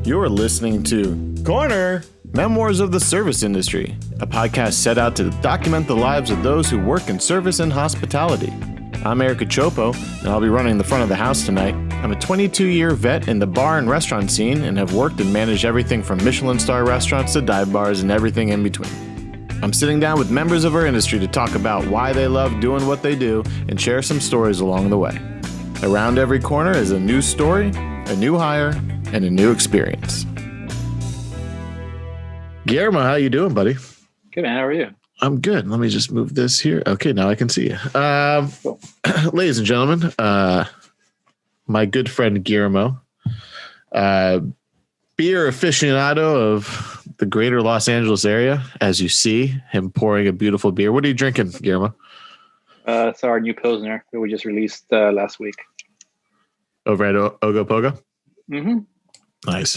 You're listening to Corner Memoirs of the Service Industry, a podcast set out to document the lives of those who work in service and hospitality. I'm Eric Ochopo, and I'll be running the front of the house tonight. I'm a 22-year vet in the bar and restaurant scene and have worked and managed everything from Michelin star restaurants to dive bars and everything in between. I'm sitting down with members of our industry to talk about why they love doing what they do and share some stories along the way. Around every corner is a new story, a new hire, and a new experience. Guillermo, how you doing, buddy? Good, man. How are you? I'm good. Let me just move this here. Okay, now I can see you. Cool. Ladies and gentlemen, my good friend Guillermo, beer aficionado of the greater Los Angeles area. As you see him pouring a beautiful beer. What are you drinking, Guillermo? It's our new Pilsner that we just released last week. Over at Ogopogo? Mm-hmm. Nice.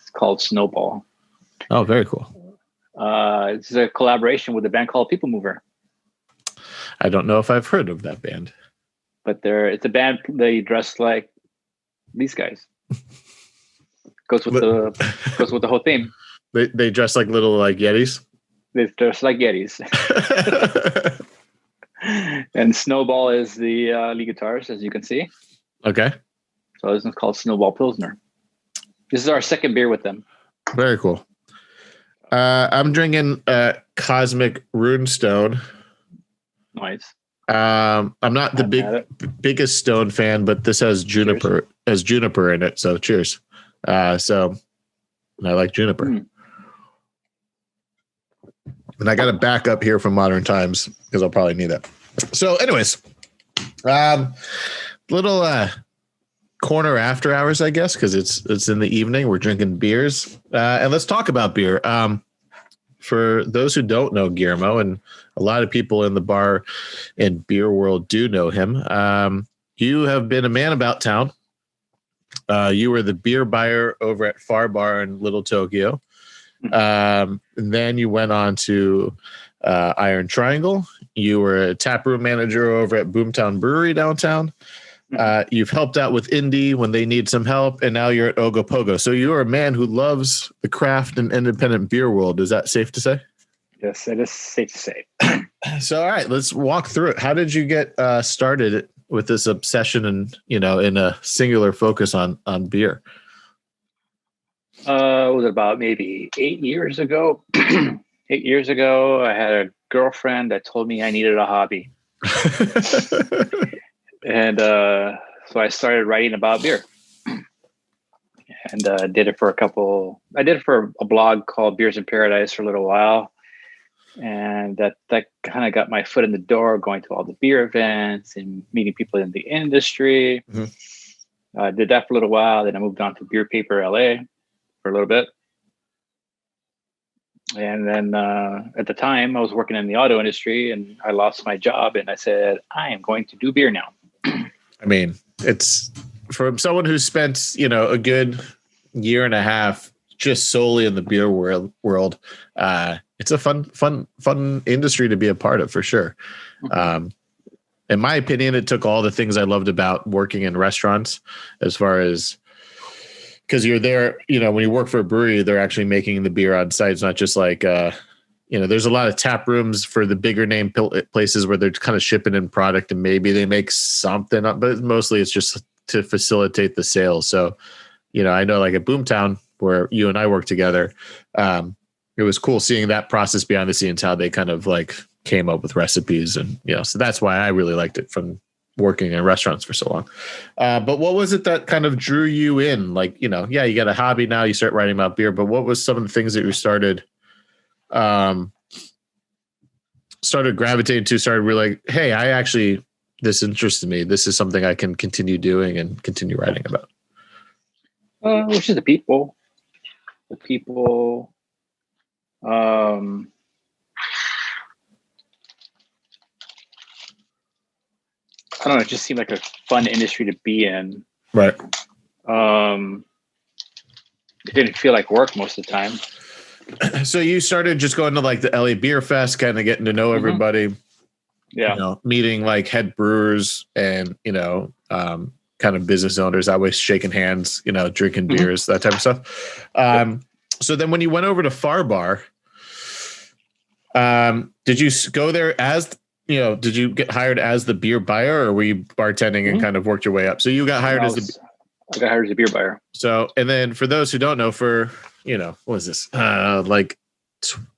It's called Snowball. Oh, very cool. It's a collaboration with a band called People Mover. I don't know if I've heard of that band. But it's a band, they dress like these guys. Goes with the whole theme. They dress like little Yetis? They dress like Yetis. And Snowball is the lead guitarist, as you can see. Okay. So this is called Snowball Pilsner. This is our second beer with them. Very cool. I'm drinking Cosmic Runestone. Nice. I'm not the biggest Stone fan, but this has juniper in it. So cheers. So I like juniper. And I got to back up here from Modern Times because I'll probably need that. So anyways, little corner after hours, I guess, because it's in the evening. We're drinking beers. And let's talk about beer. For those who don't know Guillermo, and a lot of people in the bar and beer world do know him, you have been a man about town. You were the beer buyer over at Far Bar in Little Tokyo. And then you went on to Iron Triangle. You were a taproom manager over at Boomtown Brewery downtown. You've helped out with Indie when they need some help, and now you're at Ogopogo. So you're a man who loves the craft and independent beer world. Is that safe to say? Yes, it is safe to say. So, all right, let's walk through it. How did you get started with this obsession and, in a singular focus on beer? It was about maybe 8 years ago. 8 years ago, I had a girlfriend that told me I needed a hobby. And so I started writing about beer, and did it for a blog called Beers in Paradise for a little while. And that kind of got my foot in the door, going to all the beer events and meeting people in the industry. Mm-hmm. I did that for a little while. Then I moved on to Beer Paper LA for a little bit. And then at the time I was working in the auto industry and I lost my job, and I said, I am going to do beer now. I mean, it's from someone who spent, a good year and a half just solely in the beer world. It's a fun industry to be a part of, for sure. In my opinion, it took all the things I loved about working in restaurants, as far as, because you're there, when you work for a brewery, they're actually making the beer on site. It's not just like, there's a lot of tap rooms for the bigger name places where they're kind of shipping in product and maybe they make something up, but mostly it's just to facilitate the sales. So, I know like at Boomtown, where you and I work together, it was cool seeing that process behind the scenes, how they kind of like came up with recipes. And, so that's why I really liked it from working in restaurants for so long. But what was it that kind of drew you in? Like, you got a hobby now, you start writing about beer, but what was some of the things that you started gravitating to, started really like, hey, this interested me. This is something I can continue doing and continue writing about. Which is the people. I don't know. It just seemed like a fun industry to be in. Right. It didn't feel like work most of the time. So you started just going to like the LA Beer Fest, kind of getting to know everybody. Yeah. Meeting like head brewers and, kind of business owners, always shaking hands, drinking beers, that type of stuff. So then when you went over to Far Bar, did you go there as, did you get hired as the beer buyer, or were you bartending and kind of worked your way up? So you got hired I got hired as a beer buyer. So, and then for those who don't know, for, what was this? Like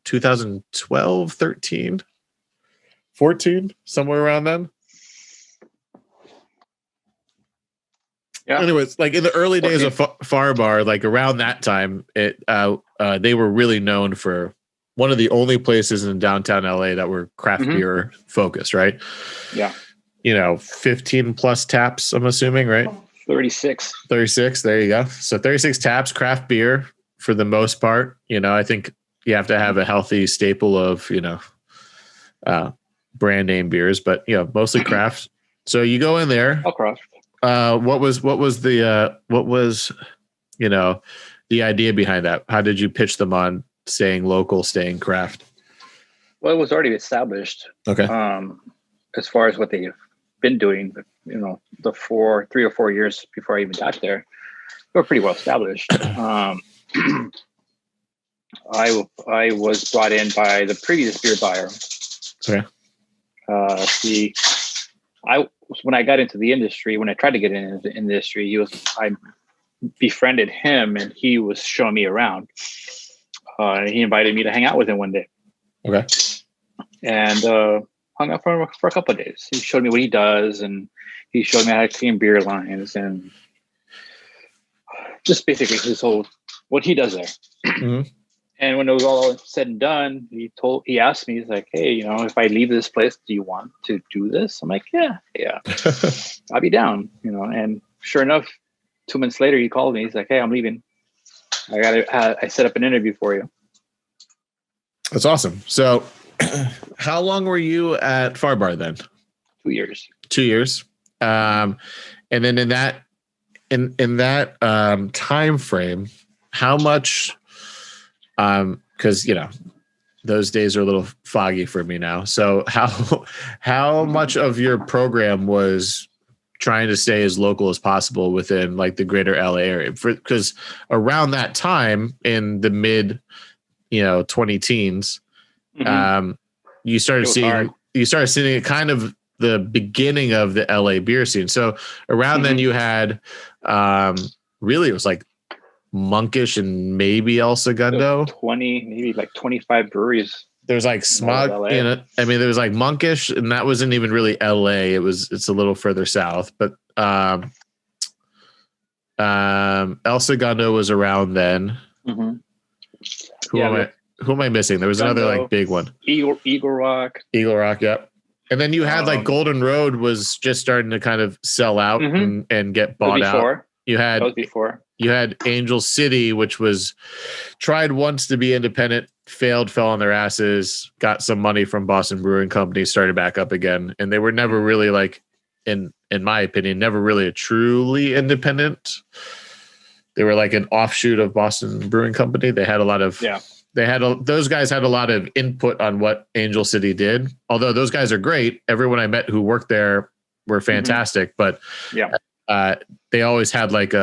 2012, 13, 14, somewhere around then. Yeah. Anyways, like in the early days of Far Bar, like around that time, they were really known for one of the only places in downtown LA that were craft beer focused, right? Yeah. 15 plus taps, I'm assuming, right? 36. There you go. So 36 taps, craft beer for the most part. I think you have to have a healthy staple of, brand name beers, but mostly craft. So you go in there. All craft. What was the idea behind that? How did you pitch them on staying local, staying craft? Well, it was already established. Okay. As far as what they've been doing, the 3 or 4 years before I even got there, they were pretty well established. I was brought in by the previous beer buyer. Okay. When I got into the industry, when I tried to get into the industry, I befriended him, and he was showing me around. He invited me to hang out with him one day. Okay. And hung out for a couple of days. He showed me what he does, and he showed me how to clean beer lines, and just basically what he does there. Mm-hmm. And when it was all said and done, he asked me, he's like, hey, if I leave this place, do you want to do this? I'm like, yeah, I'll be down, and sure enough, 2 months later, he called me. He's like, hey, I'm leaving. I set up an interview for you. That's awesome. So how long were you at Far Bar then? 2 years. 2 years. And then in that time frame, how much, because those days are a little foggy for me now. So how much of your program was trying to stay as local as possible within like the greater LA area? Because around that time in the mid 20 teens, you started seeing it kind of the beginning of the LA beer scene. So around then you had really it was like Monkish and maybe El Segundo. 20, maybe like 25 breweries. There's like Smog, there was like Monkish, and that wasn't even really LA. It's a little further south, but El Segundo was around then. Mm-hmm. Who am I missing? There was another like big one. Eagle Rock. Yep. And then you had like Golden Road was just starting to kind of sell out and get bought out. That was before. You had Angel City, which was tried once to be independent, failed, fell on their asses, got some money from Boston Brewing Company, started back up again. And they were never really like, in my opinion, never really a truly independent. They were like an offshoot of Boston Brewing Company. They had a lot of, those guys had a lot of input on what Angel City did. Although those guys are great. Everyone I met who worked there were fantastic, but they always had like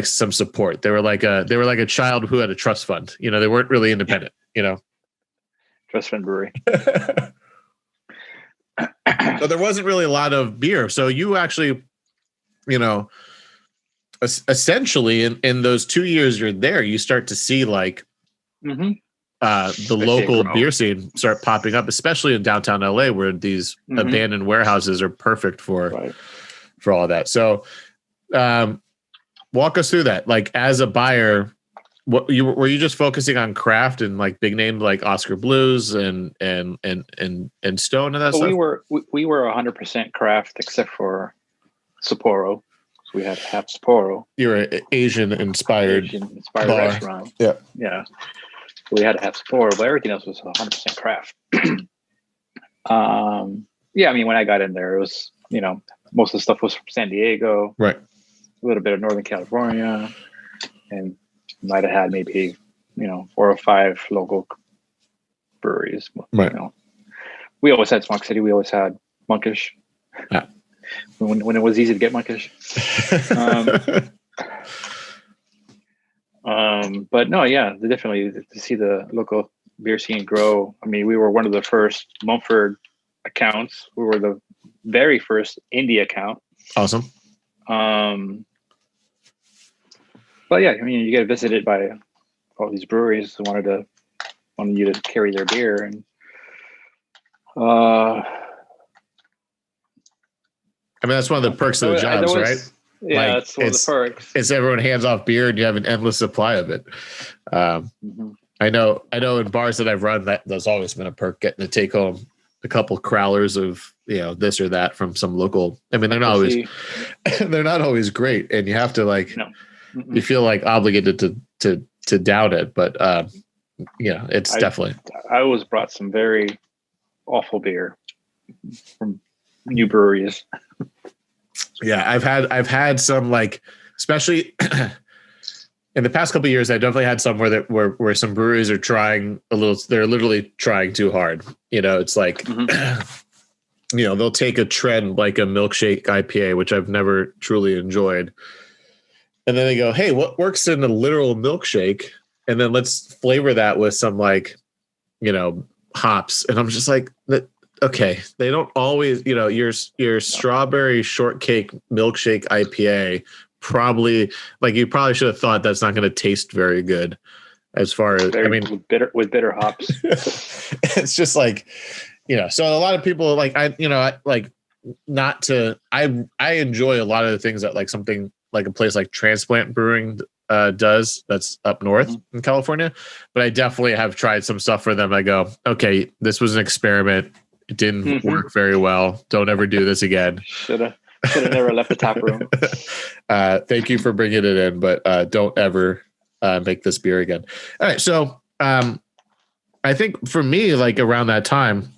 some support. They were like a child who had a trust fund. They weren't really independent. Trust fund brewery. So there wasn't really a lot of beer. So you actually, essentially in those 2 years you're there, you start to see like the local beer scene start popping up, especially in downtown LA, where these abandoned warehouses are perfect for all of that. So, walk us through that. Like as a buyer, were you just focusing on craft and like big names like Oscar Blues and Stone and that stuff? We were 100% craft except for Sapporo. So we had half Sapporo. You're an Asian inspired restaurant. Yeah. So we had to have Sapporo, but everything else was 100% craft. When I got in there, it was, most of the stuff was from San Diego. Right. A little bit of Northern California, and might have had maybe 4 or 5 local breweries. Right. We always had Smoke City. We always had Monkish. Yeah. when it was easy to get monkish. But no, yeah, definitely to see the local beer scene grow. I mean, we were one of the first Mumford accounts. We were the very first indie account. Awesome. But yeah, I mean, you get visited by all these breweries who wanted you to carry their beer, and I mean, that's one of the perks of the jobs, right? Yeah, like, that's one of the perks. It's everyone hands off beer, and you have an endless supply of it. I know in bars that I've run, that's always been a perk, getting to take home a couple crowlers of this or that from some local. I mean, they're not always great, and you have to you feel like obligated to doubt it, but it's definitely. I always brought some very awful beer from new breweries. Yeah, I've had some, like, especially in the past couple of years, I definitely had some where some breweries are trying a little. They're literally trying too hard. It's like, they'll take a trend like a Milkshake IPA, which I've never truly enjoyed, and then they go, "Hey, what works in a literal milkshake?" And then let's flavor that with some hops. And I'm just like, okay, they don't always, your strawberry shortcake milkshake IPA probably, you probably should have thought that's not going to taste very good as far as, with bitter hops. It's just so a lot of people I enjoy a lot of the things that something like a place like Transplant Brewing does, that's up north in California, but I definitely have tried some stuff for them. I go, okay, this was an experiment. It didn't work very well. Don't ever do this again. Should have never left the tap room. Thank you for bringing it in, but don't ever make this beer again. All right. So I think for me, around that time,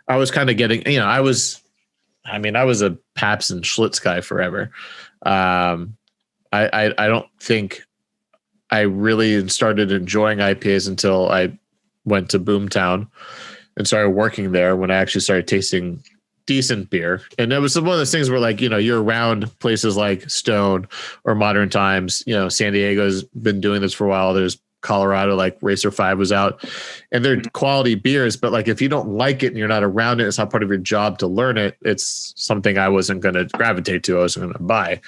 I was kind of getting, I was a Pabst and Schlitz guy forever. I don't think I really started enjoying IPAs until I went to Boomtown and started working there, when I actually started tasting decent beer. And it was one of those things where you're around places like Stone or Modern Times. San Diego's been doing this for a while. There's Colorado, Racer 5 was out, and they're quality beers. But if you don't like it and you're not around it, it's not part of your job to learn it. It's something I wasn't going to gravitate to. I wasn't going to buy.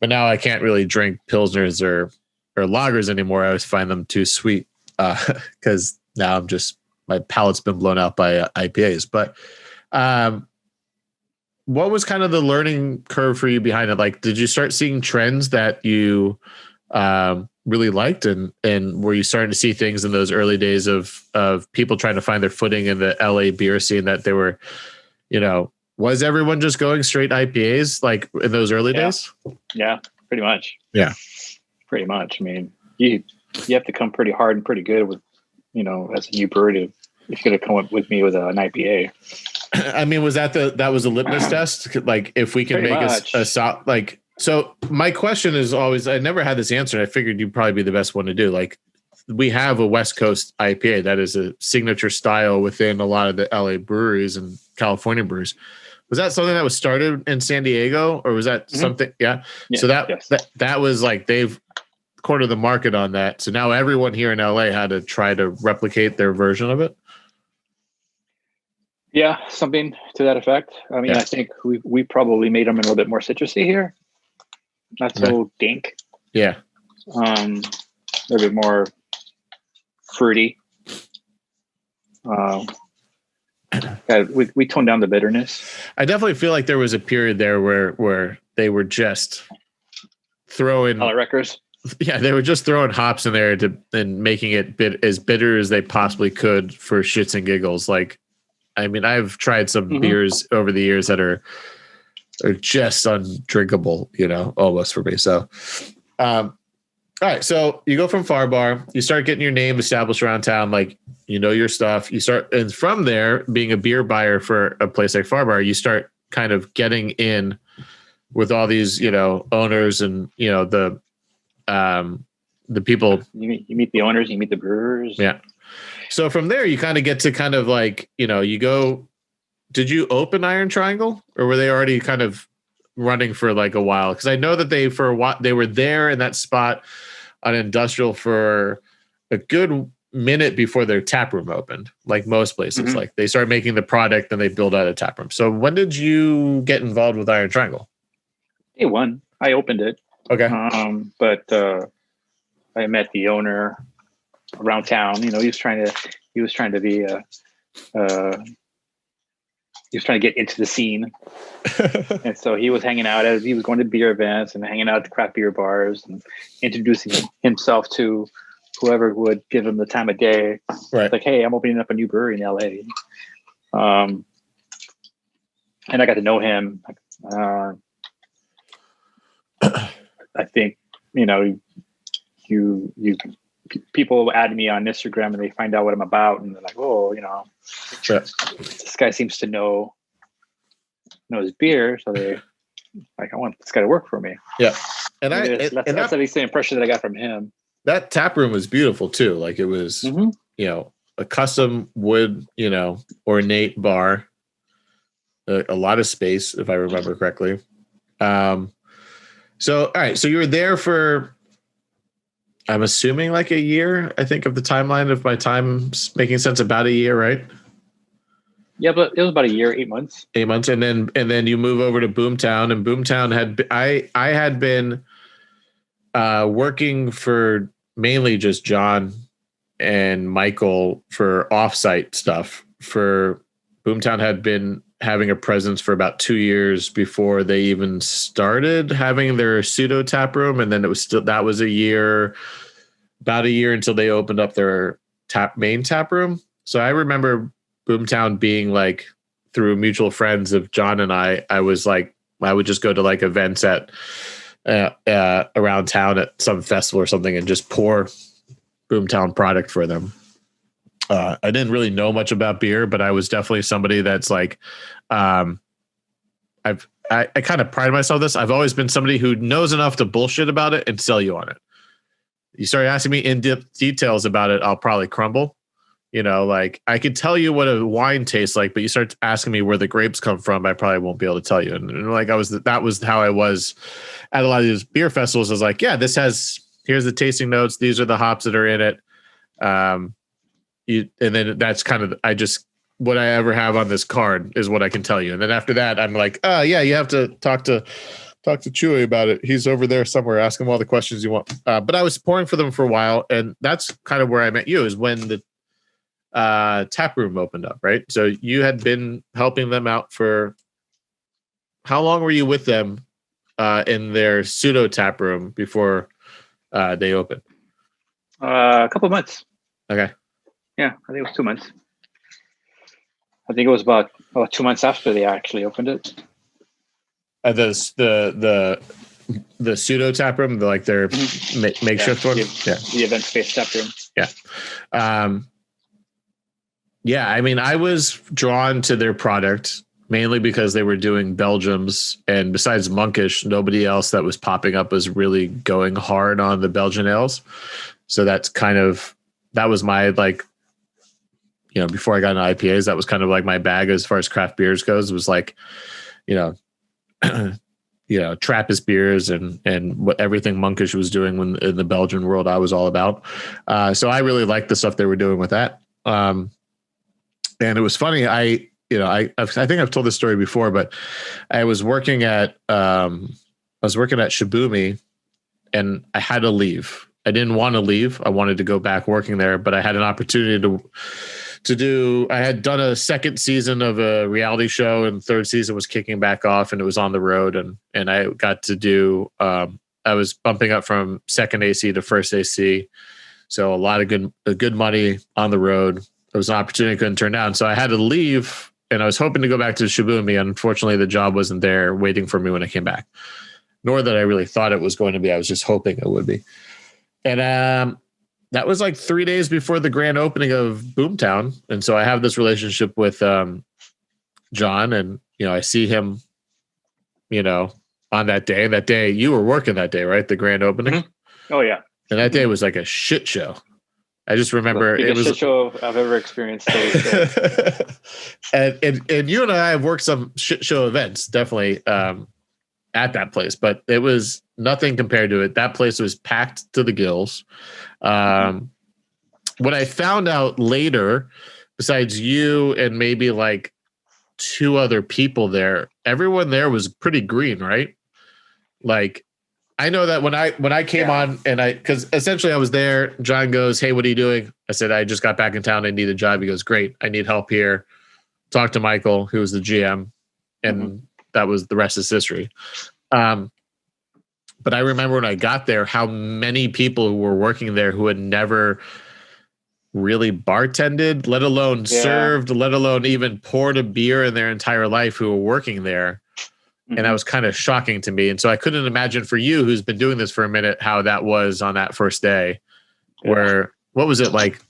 But now I can't really drink Pilsners or lagers anymore. I always find them too sweet because now my palate's been blown out by IPAs. But what was kind of the learning curve for you behind it? Did you start seeing trends that you really liked, and were you starting to see things in those early days of people trying to find their footing in the LA beer scene, that they were, was everyone just going straight IPAs in those early days? Yeah, pretty much. Yeah, pretty much. I mean, you have to come pretty hard and pretty good with, as a new brewery, if you're going to come up with me with an IPA. I mean, was that was a litmus test? If we can pretty make a so my question is always, I never had this answer. I figured you'd probably be the best one to do. We have a West Coast IPA that is a signature style within a lot of the LA breweries and California breweries. Was that something that was started in San Diego, or was that something? Yeah. So that was they've cornered the market on that. So now everyone here in LA had to try to replicate their version of it. Yeah, something to that effect. I mean, I think we probably made them a little bit more citrusy here. Not so dank. Yeah. A little bit more fruity. We toned down the bitterness. I definitely feel like there was a period there where they were just throwing Palate wreckers. Yeah, they were just throwing hops in there and making it as bitter as they possibly could for shits and giggles. I've tried some beers over the years that are just undrinkable, almost for me. So, all right. So you go from Far Bar, you start getting your name established around town, your stuff. You start, and from there, being a beer buyer for a place like Far Bar, you start kind of getting in with all these, owners and the people. You meet the owners, you meet the brewers. Yeah. So from there, you kind of get to you go did you open Iron Triangle, or were they already kind of running for like a while? Because I know that they for a while they were there in that spot on Industrial for a good minute before their tap room opened. Like most places, like they started making the product, then they build out a tap room. So when did you get involved with Iron Triangle? Day one, I opened it. Okay, but I met the owner around town. You know, he was trying to be he was trying to get into the scene. And so he was hanging out he was going to beer events and hanging out at the craft beer bars and introducing himself to whoever would give him the time of day. Right. Like, hey, I'm opening up a new brewery in LA. And I got to know him. I think, you know, you people add me on Instagram and they find out what I'm about and they're like, oh, you know, this guy seems to know his beer. So they like, I want this guy to work for me. Yeah. And that's at least the impression that I got from him. That tap room was beautiful too. Like it was, you know, a custom wood, you know, ornate bar, a lot of space, if I remember correctly. So, all right. So you were there for, I'm assuming like a year, I think of the timeline of my time making sense, about a year, right? Yeah, but it was about a year, 8 months. 8 months. And then you move over to Boomtown, and Boomtown I had been working for mainly just John and Michael for offsite stuff. For Boomtown had been having a presence for about 2 years before they even started having their pseudo tap room. And then that was about a year until they opened up their main tap room. So I remember Boomtown being like, through mutual friends of John and I was like, I would just go to like events at around town at some festival or something and just pour Boomtown product for them. I didn't really know much about beer, but I was definitely somebody that's like, I kind of pride myself on this. I've always been somebody who knows enough to bullshit about it and sell you on it. You start asking me in-depth details about it, I'll probably crumble. You know, like I could tell you what a wine tastes like, but you start asking me where the grapes come from, I probably won't be able to tell you. And like that was how I was at a lot of these beer festivals. I was like, yeah, here's the tasting notes. These are the hops that are in it. And then that's kind of, what I ever have on this card is what I can tell you. And then after that, I'm like, oh yeah, you have to talk to Chewy about it. He's over there somewhere. Ask him all the questions you want. But I was pouring for them for a while, and that's kind of where I met you, is when the tap room opened up, right? So you had been helping them out for, how long were you with them in their pseudo tap room before they opened? A couple of months. Okay. Yeah, I think it was 2 months. I think it was about 2 months after they actually opened it. The pseudo tap room, like their makeshift one. The event space tap room. Yeah. Yeah, I mean, I was drawn to their product mainly because they were doing Belgians, and besides Monkish, nobody else that was popping up was really going hard on the Belgian ales. So that was my, like, you know, before I got into IPAs, that was kind of like my bag as far as craft beers goes. It was like, you know, Trappist beers and what everything Monkish was doing when in the Belgian world I was all about. So I really liked the stuff they were doing with that. And it was funny. I think I've told this story before, but I was working at Shibumi, and I had to leave. I didn't want to leave. I wanted to go back working there, but I had an opportunity to do. I had done a second season of a reality show, and third season was kicking back off, and it was on the road, and I got to do. I was bumping up from second AC to first AC, so a lot of good money on the road. It was an opportunity I couldn't turn down. So I had to leave, and I was hoping to go back to Shibumi. Unfortunately, the job wasn't there waiting for me when I came back, nor that I really thought it was going to be. I was just hoping it would be. And that was like 3 days before the grand opening of Boomtown. And so I have this relationship with John, and, you know, I see him, you know, on that day. And that day, you were working that day, right? The grand opening. Mm-hmm. Oh, yeah. And that day was like a shit show. I just remember it was a shit show I've ever experienced. and you and I have worked some shit show events, definitely at that place, but it was nothing compared to it. That place was packed to the gills. What I found out later, besides you and maybe like 2 other people there, everyone there was pretty green, right? Like, I know that when I came on and because essentially I was there, John goes, "Hey, what are you doing?" I said, "I just got back in town. I need a job." He goes, "Great. I need help here." Talk to Michael, who was the GM, and that was the rest is history. But I remember when I got there, how many people who were working there who had never really bartended, let alone served, let alone even poured a beer in their entire life, who were working there. And that was kind of shocking to me. And so I couldn't imagine for you, who's been doing this for a minute, how that was on that first day. Where, what was it like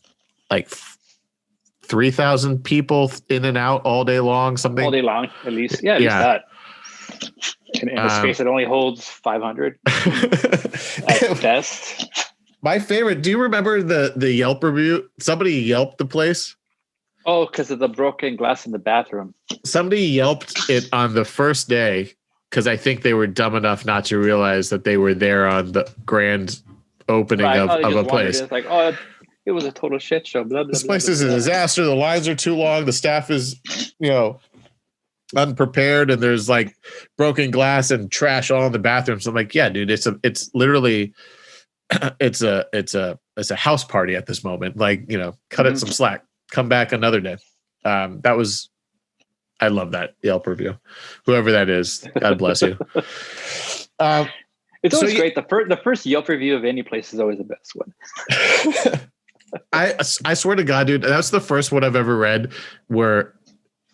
3,000 people in and out all day long, something? All day long, at least. Yeah, at least that. In a space that only holds 500 at best. My favorite, do you remember the Yelp review? Somebody Yelped the place. Oh, because of the broken glass in the bathroom. Somebody Yelped it on the first day because I think they were dumb enough not to realize that they were there on the grand opening of a place. It's like, oh, it was a total shit show. Blah, blah, this place is a disaster. The lines are too long. The staff is, unprepared, and there's like broken glass and trash all in the bathroom. So I'm like, yeah, dude, it's literally it's a house party at this moment. Like, cut it some slack. Come back another day. I love that Yelp review. Whoever that is, God bless you. It's always great. The first Yelp review of any place is always the best one. I swear to God, dude, that's the first one I've ever read where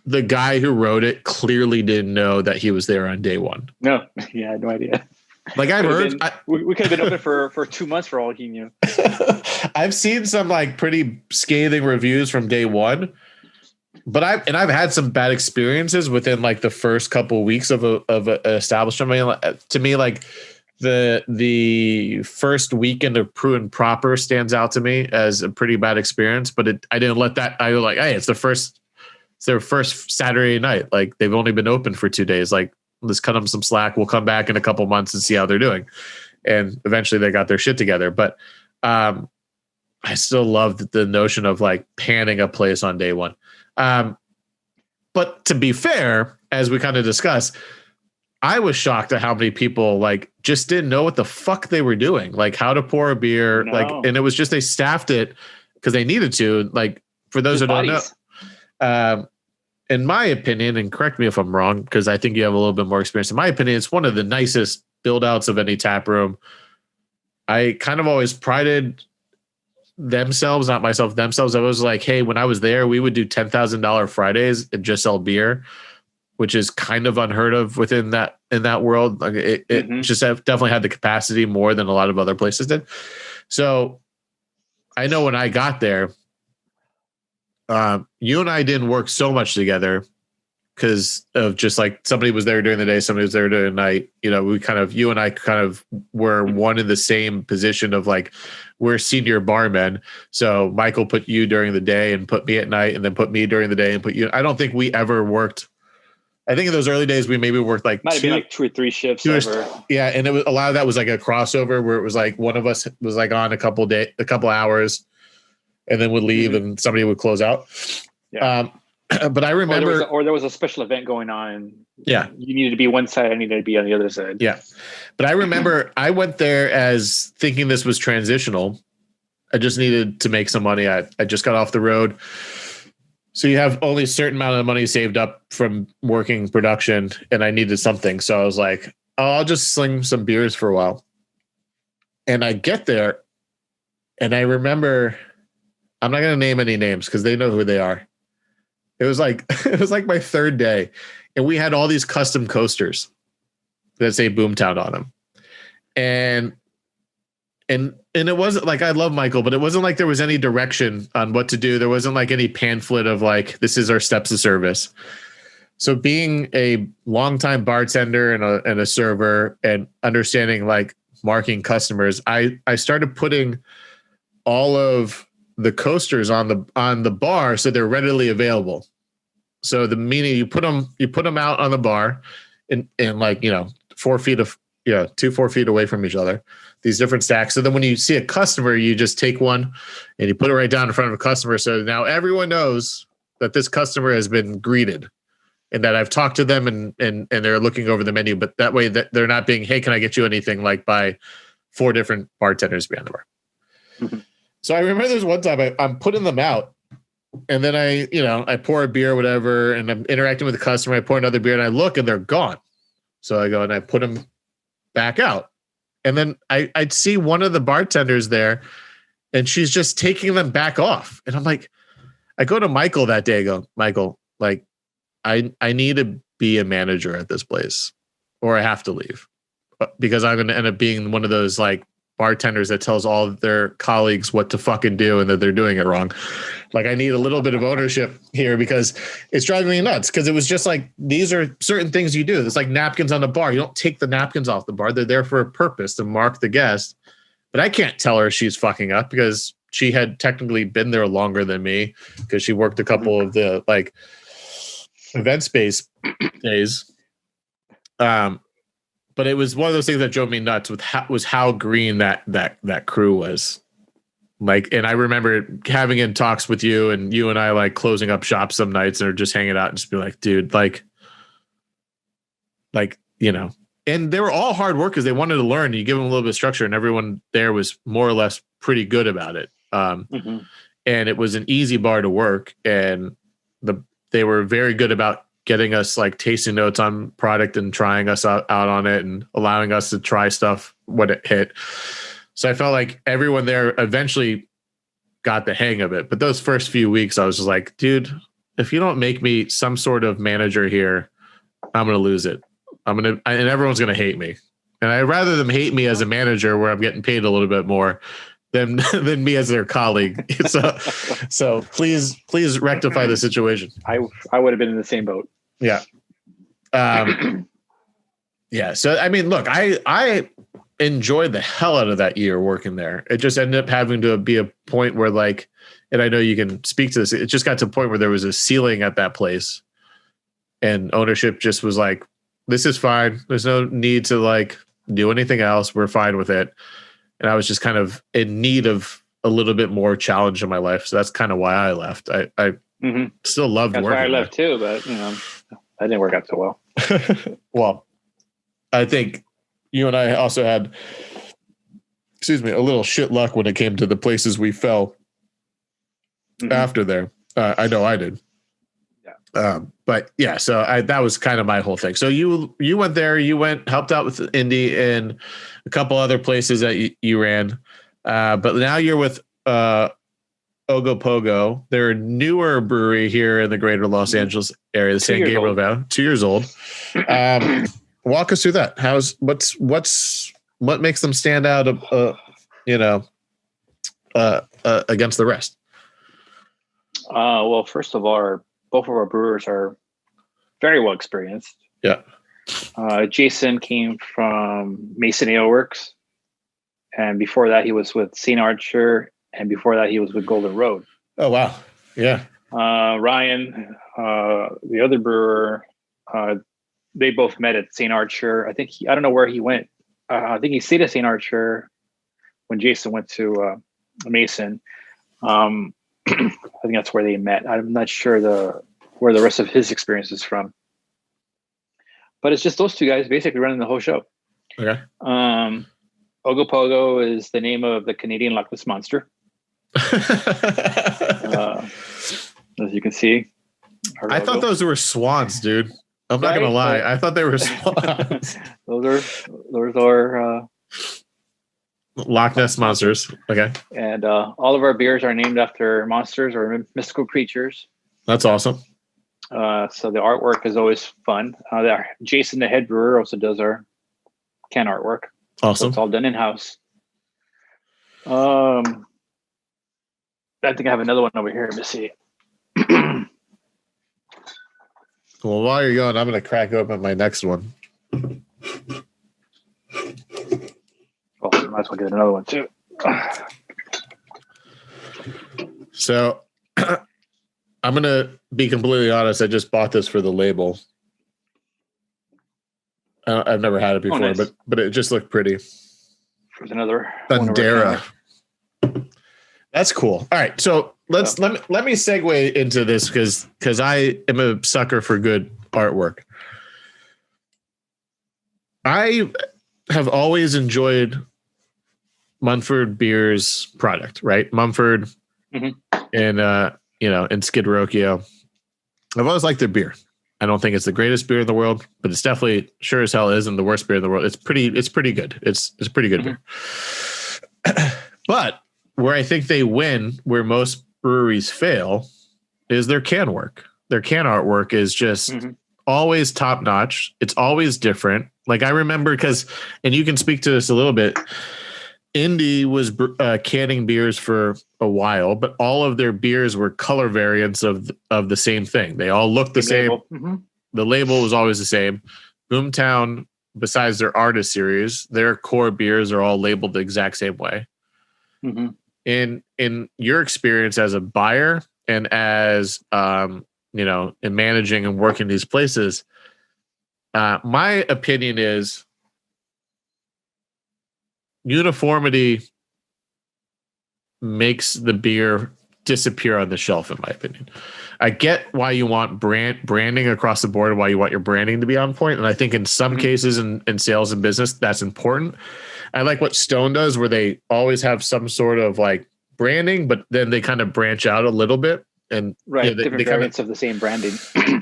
the guy who wrote it clearly didn't know that he was there on day one. No, yeah, I had no idea. Like I've heard, we could have been open for 2 months for all he knew. I've seen some like pretty scathing reviews from day one, but I've had some bad experiences within like the first couple of weeks of an establishment. To me, like the first weekend of Pru and Proper stands out to me as a pretty bad experience. But I didn't let that. I was like, hey, it's their first Saturday night. Like they've only been open for 2 days. Like, let's cut them some slack. We'll come back in a couple months and see how they're doing. And eventually they got their shit together. But I still love the notion of like panning a place on day one. But to be fair, as we kind of discussed, I was shocked at how many people like just didn't know what the fuck they were doing, like how to pour a beer. No. Like, and it was just, they staffed it because they needed to. Like, for those who don't know, in my opinion, and correct me if I'm wrong, because I think you have a little bit more experience. In my opinion, it's one of the nicest build outs of any tap room. I kind of always prided themselves, not myself, themselves. I was like, hey, when I was there, we would do $10,000 Fridays and just sell beer, which is kind of unheard of in that world. Like it just definitely had the capacity more than a lot of other places did. So I know when I got there, you and I didn't work so much together because of just like somebody was there during the day, somebody was there during the night. You and I kind of were one in the same position of like, we're senior barmen. So Michael put you during the day and put me at night, and then put me during the day and put you. I don't think we ever worked. I think in those early days, we maybe worked like might have been like 2 or 3 shifts. Yeah. And it was, a lot of that was like a crossover where it was like one of us was like on a couple hours, and then would leave and somebody would close out. Yeah. But I remember, or there was a special event going on. And yeah, you needed to be one side, I needed to be on the other side. Yeah. But I remember I went there as thinking this was transitional. I just needed to make some money. I just got off the road. So you have only a certain amount of money saved up from working production, and I needed something. So I was like, oh, I'll just sling some beers for a while. And I get there, and I remember, I'm not going to name any names because they know who they are. It was like my third day, and we had all these custom coasters that say Boomtown on them. And it wasn't like, I love Michael, but it wasn't like there was any direction on what to do. There wasn't like any pamphlet of like, this is our steps of service. So being a longtime bartender and a server and understanding like marking customers, I started putting all of the coasters on the bar so they're readily available. So the meaning you put them out on the bar in like, 4 feet of 4 feet away from each other, these different stacks. So then when you see a customer, you just take one and you put it right down in front of a customer. So now everyone knows that this customer has been greeted and that I've talked to them and they're looking over the menu, but that way that they're not being, hey, can I get you anything, like by 4 different bartenders behind the bar. Mm-hmm. So I remember there's one time I'm putting them out and then I pour a beer or whatever, and I'm interacting with the customer. I pour another beer and I look and they're gone. So I go and I put them back out. And then I'd see one of the bartenders there and she's just taking them back off. And I'm like, I go to Michael that day, I go, Michael, like, I need to be a manager at this place or I have to leave because I'm going to end up being one of those like bartenders that tells all of their colleagues what to fucking do and that they're doing it wrong. Like, I need a little bit of ownership here because it's driving me nuts. Cause it was just like, these are certain things you do. It's like napkins on the bar. You don't take the napkins off the bar. They're there for a purpose to mark the guest, but I can't tell her she's fucking up because she had technically been there longer than me because she worked a couple of the like event space days. But it was one of those things that drove me nuts with how green that crew was. Like, and I remember having in talks with you and I like closing up shop some nights or just hanging out and just be like, dude, like, and they were all hard workers. They wanted to learn. You give them a little bit of structure and everyone there was more or less pretty good about it. And it was an easy bar to work. And they were very good about getting us like tasting notes on product and trying us out on it and allowing us to try stuff when it hit. So I felt like everyone there eventually got the hang of it. But those first few weeks, I was just like, dude, if you don't make me some sort of manager here, I'm going to lose it. And everyone's going to hate me. And I'd rather them hate me as a manager where I'm getting paid a little bit more than me as their colleague. So please rectify the situation. I would have been in the same boat. Yeah. Yeah. So, I mean, look, I enjoyed the hell out of that year working there. It just ended up having to be a point where like, and I know you can speak to this, it just got to a point where there was a ceiling at that place and ownership just was like, this is fine. There's no need to like do anything else. We're fine with it. And I was just kind of in need of a little bit more challenge in my life. So that's kind of why I left. I still loved working. That's why I left too, but that didn't work out so well. Well, I think you and I also had, a little shit luck when it came to the places we fell after there. I know I did. Yeah. But yeah, so that was kind of my whole thing. So you went there, helped out with Indy and a couple other places that you ran. But now you're with Ogopogo. They're a newer brewery here in the greater Los Angeles area, the San Gabriel Valley, 2 years old. Walk us through that. What makes them stand out, against the rest? Well, first of all, both of our brewers are very well experienced. Yeah. Jason came from Mason Ale Works, and before that he was with St. Archer, and before that he was with Golden Road. Oh wow. Yeah. Ryan, the other brewer, they both met at St. Archer. I don't know where he went. I think he stayed at St. Archer when Jason went to Mason. I think that's where they met. I'm not sure where the rest of his experience is from. But it's just those two guys basically running the whole show. Okay. Ogopogo is the name of the Canadian Loch Ness Monster. As you can see. I thought those were swans, dude. I'm not gonna lie. I thought they were swans. those are Loch Ness monsters. Okay. And all of our beers are named after monsters or mystical creatures. That's awesome. So the artwork is always fun. Jason, the head brewer, also does our can artwork. Awesome. So it's all done in-house. I think I have another one over here. Let me see. Well, while you're going, I'm going to crack open my next one. Well, I might as well get another one too. So I'm going to be completely honest. I just bought this for the label. I've never had it before, nice. but it just looked pretty. There's another Bandera. That's cool. All right. So let me segue into this because I am a sucker for good artwork. I have always enjoyed Mumford Beer's product, right? Mumford and in Skid Rokio. I've always liked their beer. I don't think it's the greatest beer in the world, but it's definitely sure as hell isn't the worst beer in the world. It's pretty good. It's pretty good beer. But where I think they win, where most breweries fail, is their can work. Their can artwork is just always top notch. It's always different. Like I remember and you can speak to this a little bit. Indy was canning beers for a while, but all of their beers were color variants of the same thing. They all looked the same. The label was always the same. Boomtown, besides their artist series, their core beers are all labeled the exact same way. In your experience as a buyer and as in managing and working these places, my opinion is uniformity makes the beer disappear on the shelf, in my opinion. I get why you want branding across the board, why you want your branding to be on point. And I think in some cases in sales and business, that's important. I like what Stone does, where they always have some sort of like branding, but then they kind of branch out a little bit. And different variants of the same branding.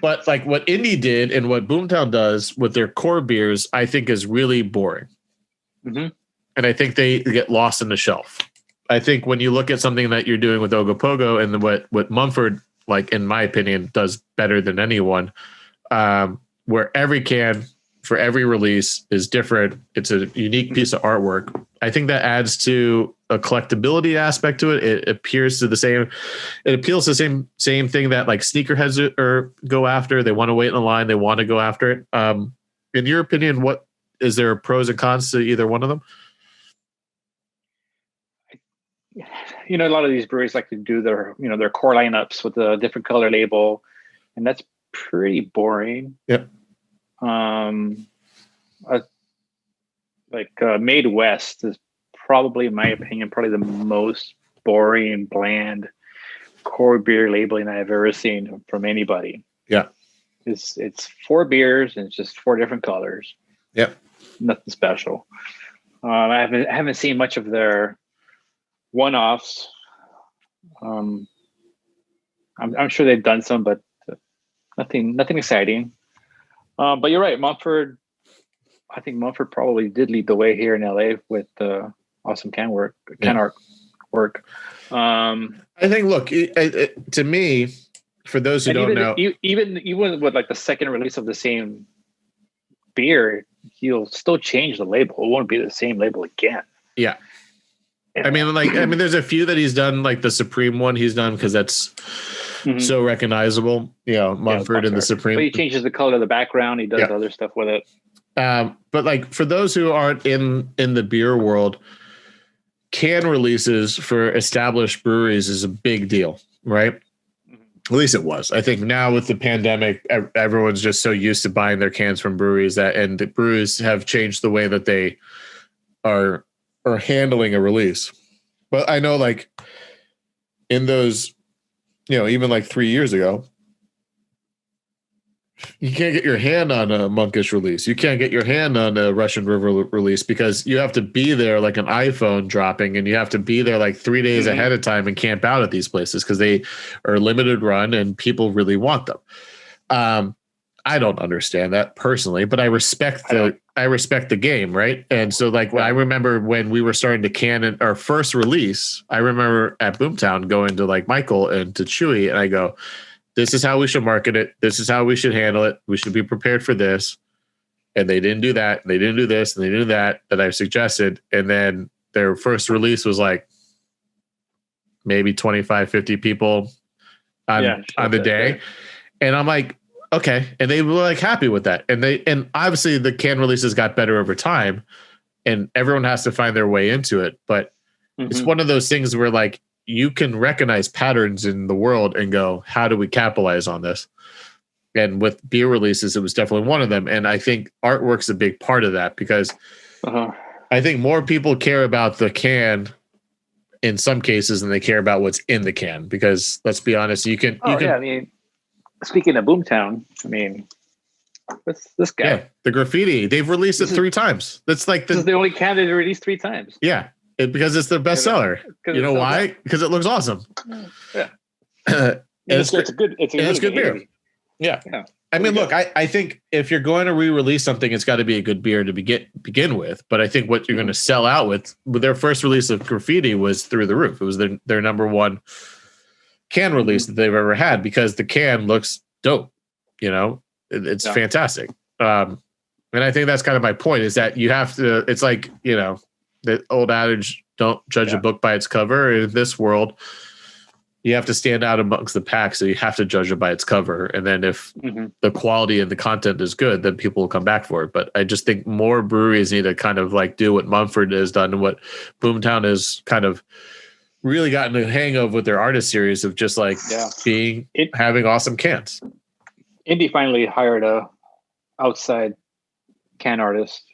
But like what Indy did and what Boomtown does with their core beers, I think is really boring. And I think they get lost in the shelf. I think when you look at something that you're doing with Ogopogo and what Mumford, like in my opinion, does better than anyone, where every can for every release is different. It's a unique piece of artwork. I think that adds to a collectability aspect to it. It appeals to the same thing that like sneakerheads go after. They want to wait in the line. They want to go after it. In your opinion, what is there pros and cons to either one of them? A lot of these breweries like to do their core lineups with a different color label, and that's pretty boring. Yep. Made West is probably, in my opinion, probably the most boring, bland core beer labeling I've ever seen from anybody. Yeah. It's 4 beers and it's just 4 different colors. Yep. Nothing special. I haven't seen much of their one-offs. I'm sure they've done some, but nothing exciting. But you're right, Mumford. I think Mumford probably did lead the way here in LA with awesome can art work. I think, look, to me, for those who don't know, even with like the second release of the same beer, he'll still change the label. It won't be the same label again. Yeah. I mean, there's a few that he's done, like the Supreme one he's done because that's so recognizable. Mumford and the Supreme. But he changes the color of the background. He does other stuff with it. But like for those who aren't in the beer world, can releases for established breweries is a big deal, right? At least it was. I think now with the pandemic, everyone's just so used to buying their cans from breweries and the breweries have changed the way that they are handling a release. But I know like in those, even like 3 years ago, you can't get your hand on a Monkish release. You can't get your hand on a Russian River release because you have to be there like an iPhone dropping and you have to be there like 3 days ahead of time and camp out at these places because they are limited run and people really want them. I don't understand that personally, but I respect the game, right? And so like when I remember when we were starting to can our first release, I remember at Boomtown going to like Michael and to Chewy and I go, this is how we should market it. This is how we should handle it. We should be prepared for this. And they didn't do that. They didn't do this and they didn't do that I suggested. And then their first release was like maybe 25, 50 people on the day. And I'm like, okay. And they were like happy with that. And obviously the can releases got better over time and everyone has to find their way into it. But it's one of those things where like, you can recognize patterns in the world and go, how do we capitalize on this? And with beer releases, it was definitely one of them. And I think artwork's a big part of that because I think more people care about the can in some cases than they care about what's in the can. Because let's be honest, you can. Yeah, I mean, speaking of Boomtown, I mean, this guy. Yeah, the Graffiti. They've released it 3 times. That's like this is the only can they've released 3 times. Yeah, because it's their bestseller. You know why? Because it looks awesome. Yeah, it's a good beer. Yeah. I mean, look, I think if you're going to re-release something, it's got to be a good beer to begin with. But I think what you're going to sell out with their first release of Graffiti was through the roof. It was their number one can release that they've ever had because the can looks dope. You know, it's fantastic. And I think that's kind of my point is that you have to, it's like, you know, the old adage, don't judge a book by its cover. In this world, you have to stand out amongst the pack. So you have to judge it by its cover. And then if the quality and the content is good, then people will come back for it. But I just think more breweries need to kind of like do what Mumford has done and what Boomtown has kind of really gotten a hang of with their artist series of just like having awesome cans. Indy finally hired a outside can artist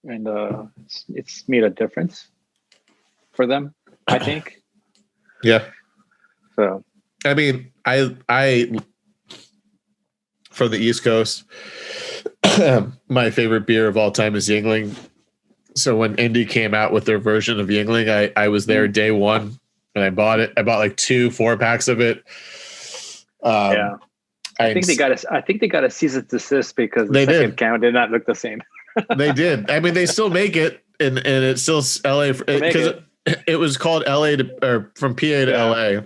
and it's made a difference for them, I think. Yeah. So, I mean, I from the East Coast, my favorite beer of all time is Yingling. So when Indy came out with their version of Yingling, I was there day one and I bought it. I bought like 2 4-packs of it. I think they got a cease and desist because the second can did not look the same. They did. I mean, they still make it, and it's still LA because it was called LA or from PA to LA.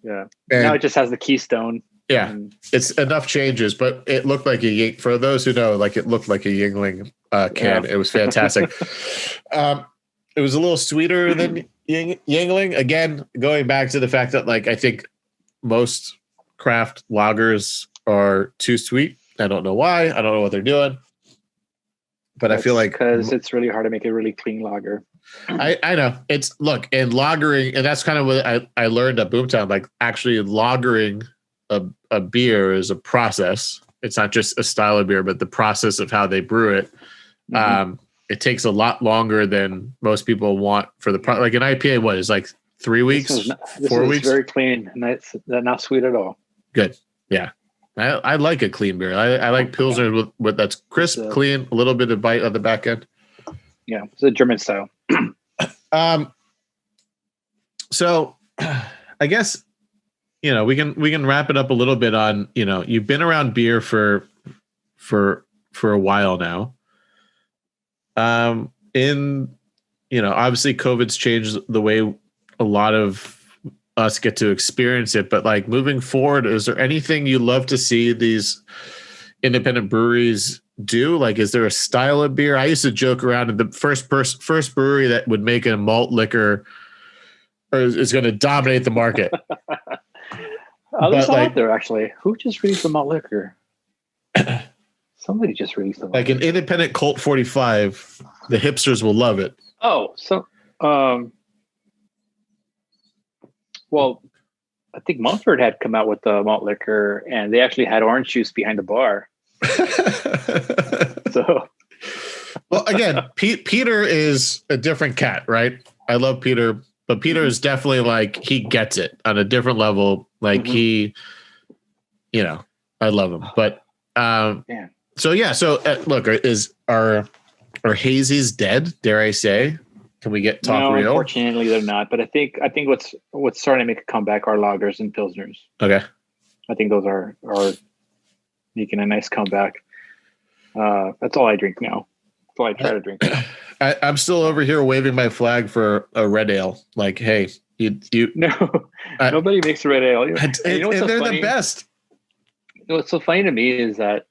Yeah. And now it just has the Keystone. Yeah. It's enough changes, but it looked like for those who know, like it looked like a Yingling can. Yeah. It was fantastic. It was a little sweeter than Yingling. Again, going back to the fact that like I think most craft lagers are too sweet. I don't know why. I don't know what they're doing. But I feel like because it's really hard to make a really clean lager. I know it's and lagering, and that's kind of what I learned at Boomtown. Like actually lagering a beer is a process. It's not just a style of beer, but the process of how they brew it. It takes a lot longer than most people want for the like an IPA. What is like 3 weeks, 4 weeks? Very clean, and it's not sweet at all. Good, yeah. I like a clean beer. I like Pilsner with that's crisp, clean, a little bit of bite on the back end. Yeah, it's a German style. So I guess, you know, we can wrap it up a little bit on, you know, you've been around beer for a while now. You know, obviously COVID's changed the way a lot of us get to experience it, but like moving forward, is there anything you love to see these independent breweries do? Like, is there a style of beer? I used to joke around and the first brewery that would make a malt liquor or is going to dominate the market. There's out there actually. Who just released a malt liquor? Somebody just released a malt like an independent Colt 45. The hipsters will love it. Oh, so well, I think Mumford had come out with the malt liquor, and they actually had orange juice behind the bar. So, well, again, Peter is a different cat, right? I love Peter, but Peter is definitely like he gets it on a different level. Like he, you know, I love him. But so look, are hazies dead? Dare I say? Can we talk real? Unfortunately, they're not. But I think what's starting to make a comeback are lagers and pilsners. Okay, I think those are making a nice comeback. That's all I drink now. That's all I try to drink now. I'm still over here waving my flag for a red ale. Like, hey, you nobody makes a red ale. You know what's so they're funny? The best. You know what's so funny to me is that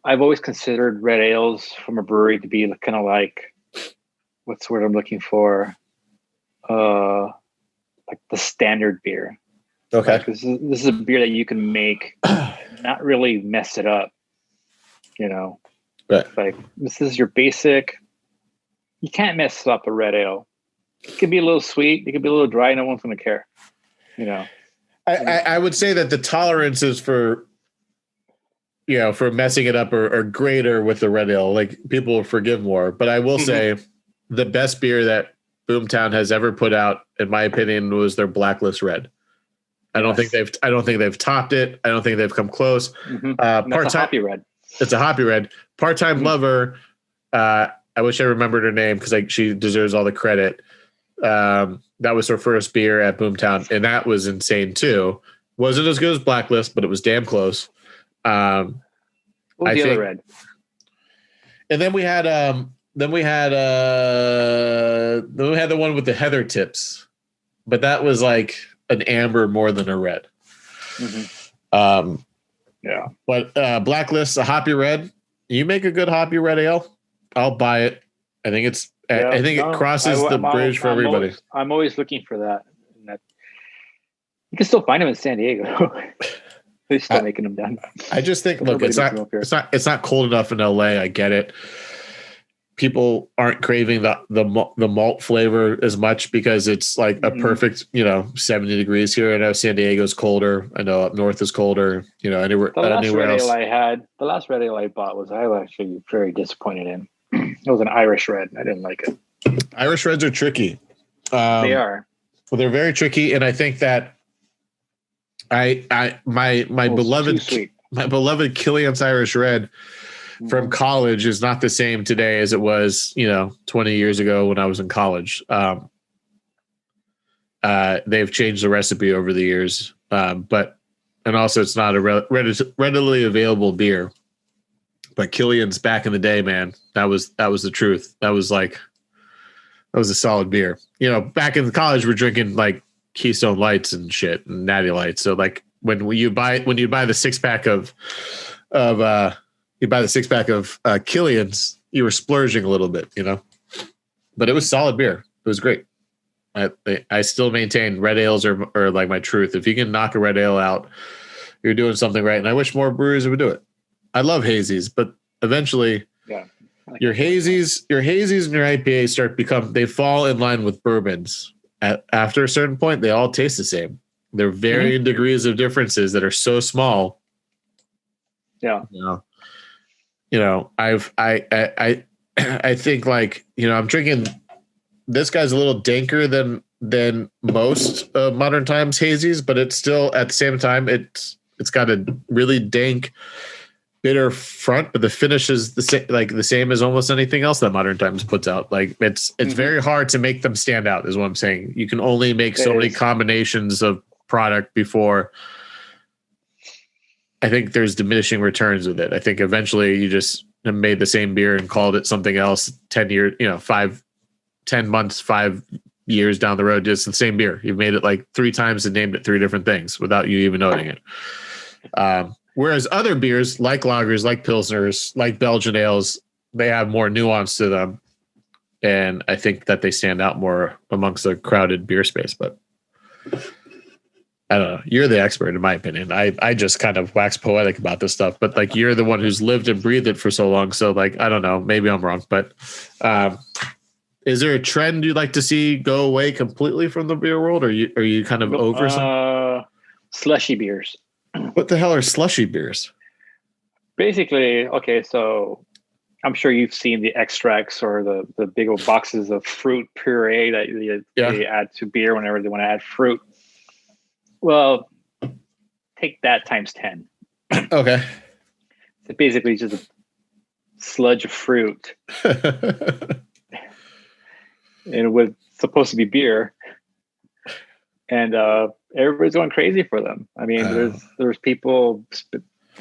I've always considered red ales from a brewery to be kind of like, what's the word I'm looking for? Like the standard beer. Okay. Like this is a beer that you can make, not really mess it up. You know, right. Like this is your basic. You can't mess up a red ale. it could be a little sweet. It could be a little dry. No one's going to care. You know, I would say that the tolerances for messing it up are greater with the red ale. Like people will forgive more. But I will say the best beer that Boomtown has ever put out, in my opinion, was their Blacklist Red. I don't think they've topped it. I don't think they've come close. It's a hoppy red. It's a hoppy red. Part-time lover. I wish I remembered her name because she deserves all the credit. That was her first beer at Boomtown, and that was insane too. Wasn't as good as Blacklist, but it was damn close. What was the other red? And then we had the one with the heather tips, but that was like an amber more than a red. Yeah. But Blacklist, a hoppy red. You make a good hoppy red ale, I'll buy it. I think it crosses the bridge for everybody. I'm always looking for that. You can still find them in San Diego. They're still making them down. I just think, look, it's not cold enough in LA. I get it. People aren't craving the malt flavor as much because it's like a perfect, 70 degrees here. I know San Diego's colder. I know up north is colder. Anywhere else. The last red ale I bought I was actually very disappointed in. It was an Irish red. I didn't like it. Irish reds are tricky. They are. Well, they're very tricky, and I think that my beloved Killian's Irish Red from college is not the same today as it was, 20 years ago when I was in college. They've changed the recipe over the years, and also it's not a readily available beer. But Killian's back in the day, man, that was the truth. That was a solid beer. Back in college, we're drinking like Keystone Lights and shit and Natty Lights. So like when you buy the six pack of Killian's, you were splurging a little bit, but it was solid beer. It was great. I still maintain red ales are like my truth. If you can knock a red ale out, you're doing something right. And I wish more breweries would do it. I love hazies, but eventually your hazies and your IPAs they fall in line with bourbons. After a certain point, they all taste the same. They're varying degrees of differences that are so small. Yeah. I think like, I'm drinking, this guy's a little danker than most modern times hazies, but it's still at the same time, it's got a really dank, bitter front, but the finish is the same as almost anything else that Modern Times puts out. Like it's very hard to make them stand out, is what I'm saying. You can only make so many combinations of product before I think there's diminishing returns with it. I think eventually you just made the same beer and called it something else 10 years, 10 months, 5 years down the road, just the same beer. You've made it like 3 times and named it 3 different things without you even noting it. Whereas other beers like lagers, like pilsners, like Belgian ales, they have more nuance to them. And I think that they stand out more amongst the crowded beer space. But I don't know. You're the expert, in my opinion. I just kind of wax poetic about this stuff. But like you're the one who's lived and breathed it for so long. So like, I don't know. Maybe I'm wrong. But is there a trend you'd like to see go away completely from the beer world? Or are you kind of over some? Slushy beers. What the hell are slushy beers? Basically, okay, so I'm sure you've seen the extracts or the big old boxes of fruit puree that they add to beer whenever they want to add fruit. Well, take that times 10. Okay. It's basically just a sludge of fruit. And it was supposed to be beer. And everybody's going crazy for them. I mean, there's people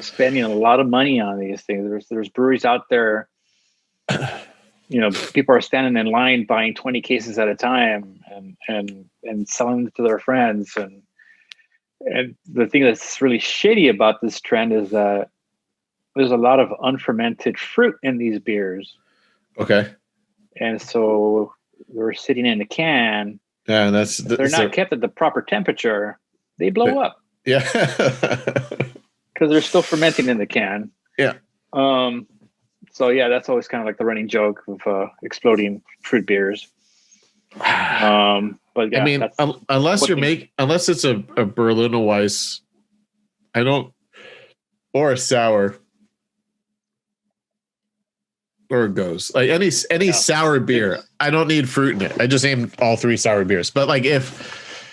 spending a lot of money on these things. There's breweries out there. People are standing in line buying 20 cases at a time and selling them to their friends. And the thing that's really shitty about this trend is that there's a lot of unfermented fruit in these beers. Okay. And so they're sitting in a can. Yeah, and they're not kept at the proper temperature. They blow up. Yeah, because they're still fermenting in the can. Yeah. So yeah, that's always kind of like the running joke of exploding fruit beers. But yeah, I mean, unless it's a Berliner Weiss, I don't, or a sour, or a Gose, like any sour beer. I don't need fruit in it. I just aim all 3 sour beers. But like if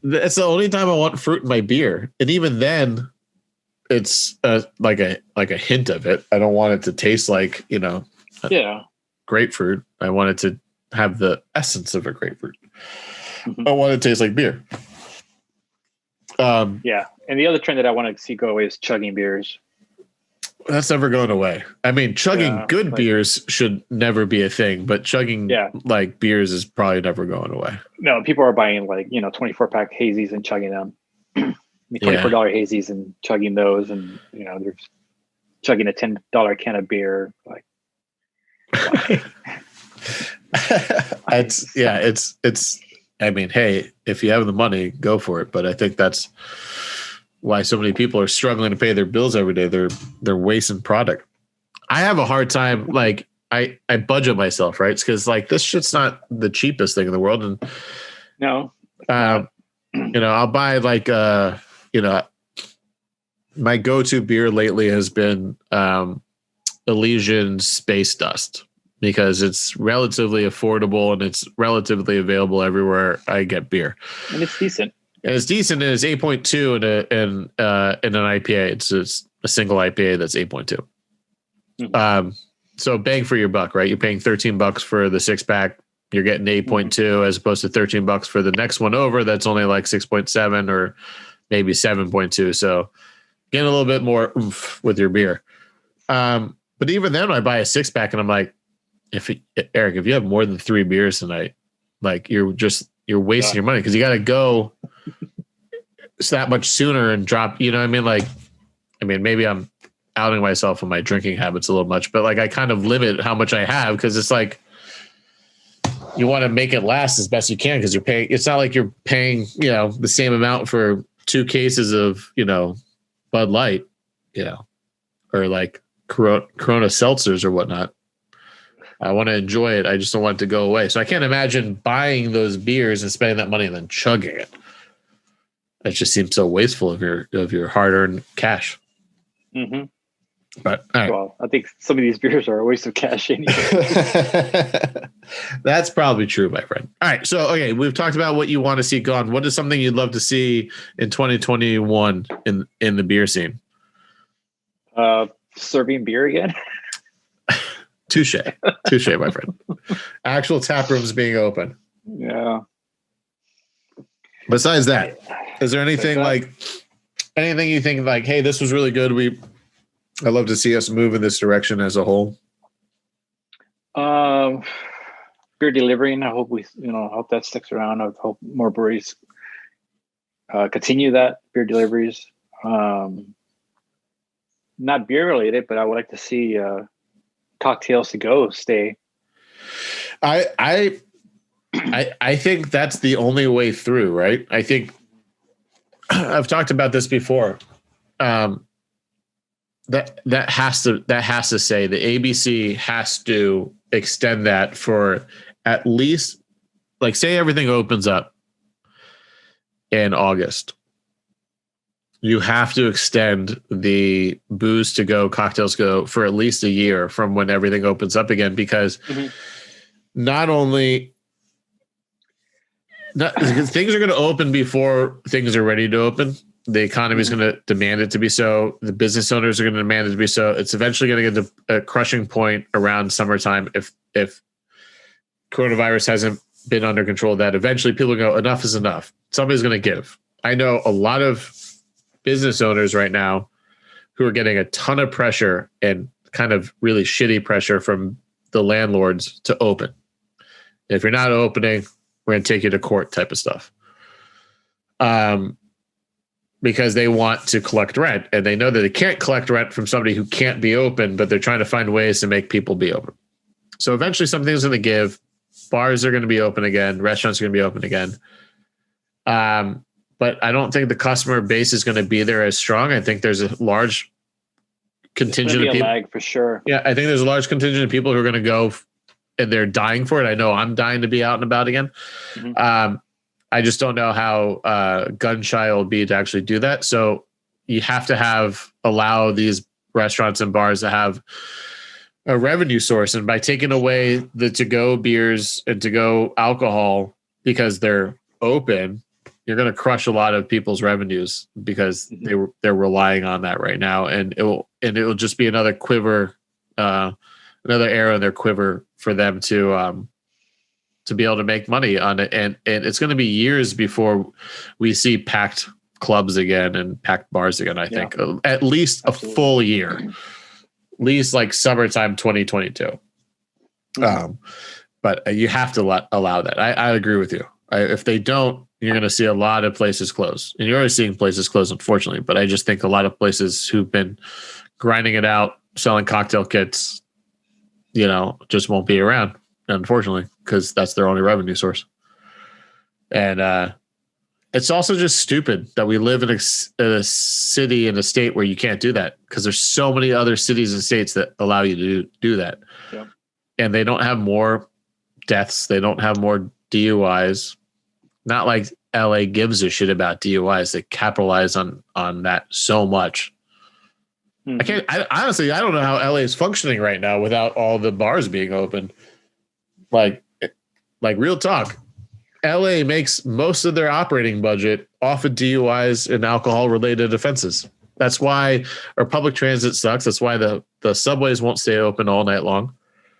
that's the only time I want fruit in my beer, and even then, it's like a hint of it. I don't want it to taste like grapefruit. I want it to have the essence of a grapefruit. Mm-hmm. I want it to taste like beer. And the other trend that I want to see go away is chugging beers. That's never going away. I mean, chugging good beers should never be a thing, but chugging like beers is probably never going away. No, people are buying 24-pack hazies and chugging them. $24 hazies and chugging those, and they're chugging a $10 can of beer. Like, it's. I mean, hey, if you have the money, go for it. But I think that's why so many people are struggling to pay their bills every day. They're wasting product. I have a hard time. Like I budget myself, right? Because like this shit's not the cheapest thing in the world, and no, I'll buy like my go-to beer lately has been Elysian Space Dust, because it's relatively affordable and it's relatively available everywhere I get beer. And it's decent. And it's 8.2 in an IPA. It's a single IPA that's 8.2. Mm-hmm. So bang for your buck, right? You're paying $13 for the 6-pack. You're getting 8.2 as opposed to $13 for the next one over. That's only like 6.7 or maybe 7.2. So getting a little bit more oomph with your beer. But even then, I buy a 6-pack and I'm like, Eric, if you have more than 3 beers tonight, like you're wasting your money, because you got to go that much sooner and drop. You know what I mean? Like, maybe I'm outing myself on my drinking habits a little much, but like I kind of limit how much I have, because it's like you want to make it last as best you can, because you're paying. It's not like you're paying the same amount for 2 cases of Bud Light, or like Corona seltzers or whatnot. I want to enjoy it. I just don't want it to go away. So I can't imagine buying those beers and spending that money and then chugging it. It just seems so wasteful of your hard-earned cash. Mm-hmm. But all right. Well, I think some of these beers are a waste of cash anyway. That's probably true, my friend. All right. So, okay, we've talked about what you want to see gone. What is something you'd love to see in 2021 in the beer scene? Serving beer again. Touche, my friend. Actual tap rooms being open. Yeah. Besides that, is there anything anything you think like, hey, this was really good? I'd love to see us move in this direction as a whole. Beer delivering. I hope hope that sticks around. I hope more breweries continue that beer deliveries. Not beer related, but I would like to see cocktails to go stay. I think that's the only way through, right? I think I've talked about this before. That has to say the ABC has to extend that for at least, like, say everything opens up in August. You have to extend the booze to go, cocktails go for at least a year from when everything opens up again, because not only things are going to open before things are ready to open. The economy is going to demand it to be so. The business owners are going to demand it to be so. It's eventually going to get to a crushing point around summertime. If coronavirus hasn't been under control, that eventually people go, enough is enough. Somebody's going to give. I know a lot of business owners right now who are getting a ton of pressure, and kind of really shitty pressure from the landlords to open. If you're not opening, we're going to take you to court type of stuff. Because they want to collect rent, and they know that they can't collect rent from somebody who can't be open, but they're trying to find ways to make people be open. So eventually something's going to give. Bars are going to be open again. Restaurants are going to be open again. But I don't think the customer base is going to be there as strong. I think there's a large contingent of people. Lag for sure. Yeah, I think there's a large contingent of people who are going to go and they're dying for it. I know I'm dying to be out and about again. Mm-hmm. I just don't know how gun shy will be to actually do that. So you have to allow these restaurants and bars to have a revenue source. And by taking away the to-go beers and to-go alcohol because they're open, you're going to crush a lot of people's revenues because they're relying on that right now. And it will just be another quiver, another arrow in their quiver for them to be able to make money on it. And it's going to be years before we see packed clubs again and packed bars again. I think at least a full year, at least like summertime 2022. But you have to allow that. I agree with you. If they don't, you're going to see a lot of places close, and you're already seeing places close, unfortunately. But I just think a lot of places who've been grinding it out, selling cocktail kits, just won't be around, unfortunately, because that's their only revenue source. And it's also just stupid that we live in a city and a state where you can't do that, because there's so many other cities and states that allow you to do that. Yep. And they don't have more deaths. They don't have more DUIs. Not like LA gives a shit about DUIs. They capitalize on that so much. Mm-hmm. Honestly, I don't know how LA is functioning right now without all the bars being open. Like real talk. LA makes most of their operating budget off of DUIs and alcohol related offenses. That's why our public transit sucks. That's why the subways won't stay open all night long.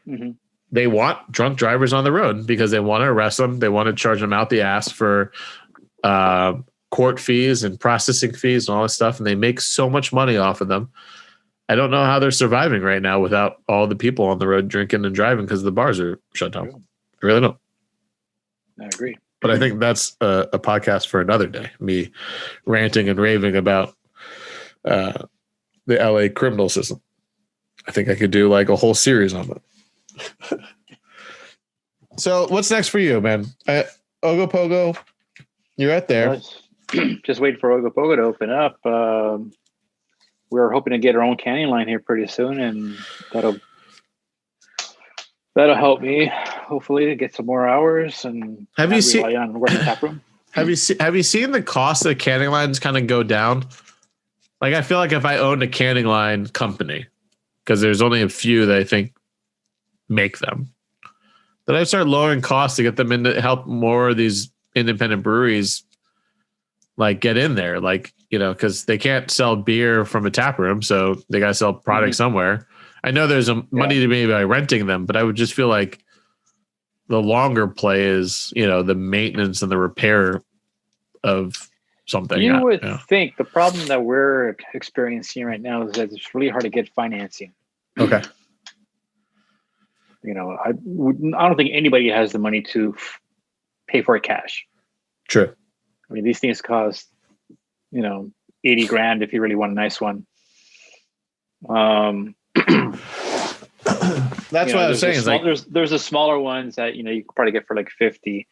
Mm-hmm. They want drunk drivers on the road because they want to arrest them. They want to charge them out the ass for court fees and processing fees and all this stuff. And they make so much money off of them. I don't know how they're surviving right now without all the people on the road drinking and driving because the bars are shut down. I really don't. I agree. But I think that's a podcast for another day. Me ranting and raving about the LA criminal system. I think I could do like a whole series on that. So what's next for you, man? Ogopogo, you're right there. Just waiting for Ogopogo to open up. We're hoping to get our own canning line here pretty soon, and that'll help me hopefully to get some more hours and have you seen on working tap room. Have you seen the cost of canning lines kind of go down? Like I feel like if I owned a canning line company, because there's only a few that I think make them, that I'd start lowering costs to get them in to help more of these independent breweries like get in there, like, because they can't sell beer from a tap room, so they got to sell product somewhere. I know there's money to be by renting them, but I would just feel like the longer play is, the maintenance and the repair of something. You would think the problem that we're experiencing right now is that it's really hard to get financing. Okay. I don't think anybody has the money to pay for it cash. True. I mean, these things cost, $80,000 if you really want a nice one. That's what I was saying. There's the smaller ones that you could probably get for like 50,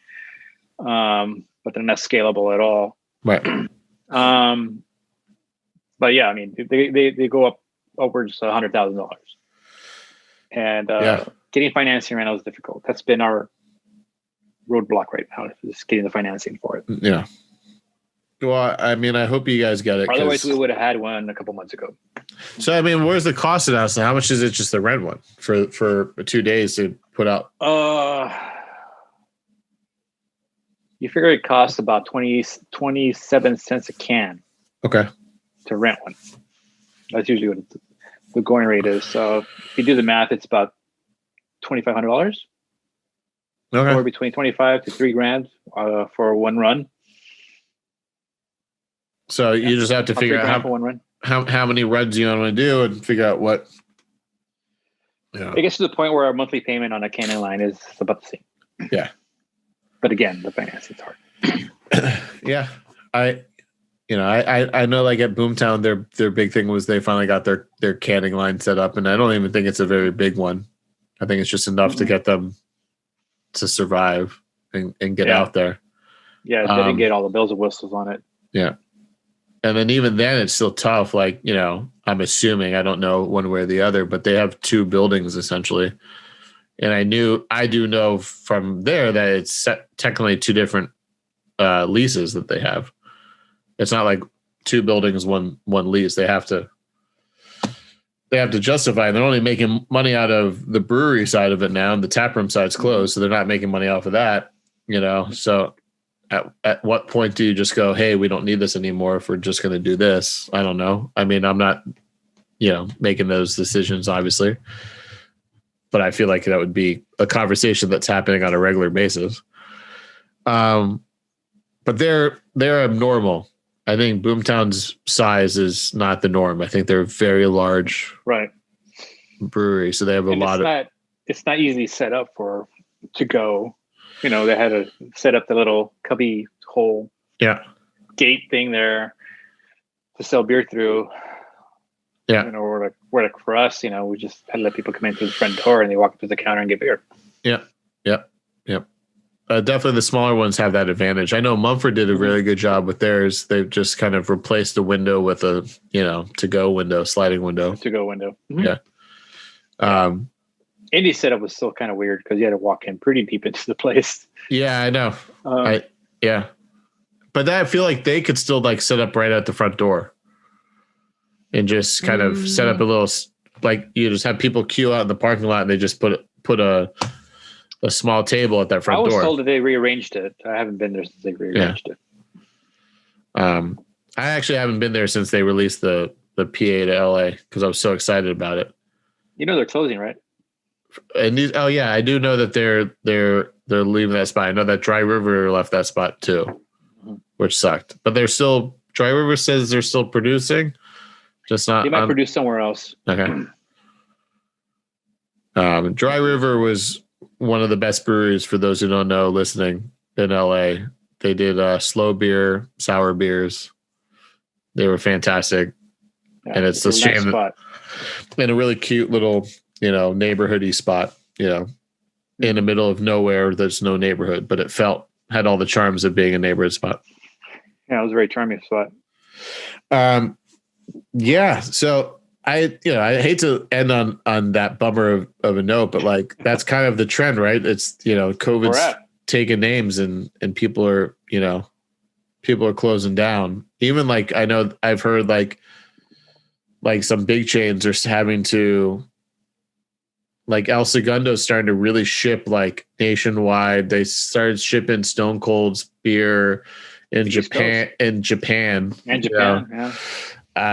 but they're not scalable at all. Right. But yeah, I mean, they go up upwards of $100,000, and getting financing right now is difficult. That's been our roadblock right now, is getting the financing for it. Yeah. Well, I mean, I hope you guys get it. Otherwise, we would have had one a couple months ago. So, I mean, where's the cost of that? So how much is it just to rent one for 2 days to put out? You figure it costs about 27 cents a can. Okay. To rent one. That's usually what the going rate is. So if you do the math, it's about $2,500. Okay. Or between $25,000 to $3,000 for one run. So you just have to figure out how many runs you want to do and figure out what. It gets to the point where our monthly payment on a canning line is about the same. Yeah. But again, the financing's hard. Yeah. I know like at Boomtown, their big thing was they finally got their canning line set up, and I don't even think it's a very big one. I think it's just enough to get them to survive and get out there. Yeah, they didn't get all the bells and whistles on it. Yeah. And then even then it's still tough. Like, I'm assuming, I don't know one way or the other, but they have two buildings essentially. And I do know from there that it's technically two different leases that they have. It's not like two buildings, one lease. They have to justify. They're only making money out of the brewery side of it now, and the taproom side's closed, so they're not making money off of that. So at what point do you just go, hey, we don't need this anymore if we're just going to do this? I don't know. I mean, I'm not, making those decisions, obviously, but I feel like that would be a conversation that's happening on a regular basis. But they're abnormal. I think Boomtown's size is not the norm. I think they're a very large brewery, so they have a lot of. It's not easily set up to go. They had to set up the little cubby hole gate thing there to sell beer through. Yeah. Or like for us, we just had to let people come in through the front door and they walk up to the counter and get beer. Yeah. Yep. Definitely the smaller ones have that advantage. I know Mumford did a really good job with theirs. They've just kind of replaced the window with a, to-go window, sliding window. To-go window. Mm-hmm. Yeah. Andy's setup was still kind of weird because you had to walk in pretty deep into the place. Yeah, I know. But I feel like they could still like set up right at the front door and just kind of set up a little, like you just have people queue out in the parking lot and they just put a small table at that front door. I was told that they rearranged it. I haven't been there since they rearranged it. I actually haven't been there since they released the PA to LA because I was so excited about it. They're closing, right? And I do know that they're leaving that spot. I know that Dry River left that spot too, which sucked. But they're still. Dry River says they're still producing, just not. They might produce somewhere else. Okay. Dry River was one of the best breweries for those who don't know listening in LA. They did slow beer, sour beers. They were fantastic, and it's a shame. Spot. In a really cute little, neighborhoody spot, in the middle of nowhere. There's no neighborhood, but it had all the charms of being a neighborhood spot. Yeah, it was a very charming spot. So I hate to end on that bummer of a note, but like that's kind of the trend, right? It's COVID's taking names and people are closing down. Even like I know I've heard like some big chains are having to. Like El Segundo's starting to really ship like nationwide. They started shipping Stone Cold's beer in Japan.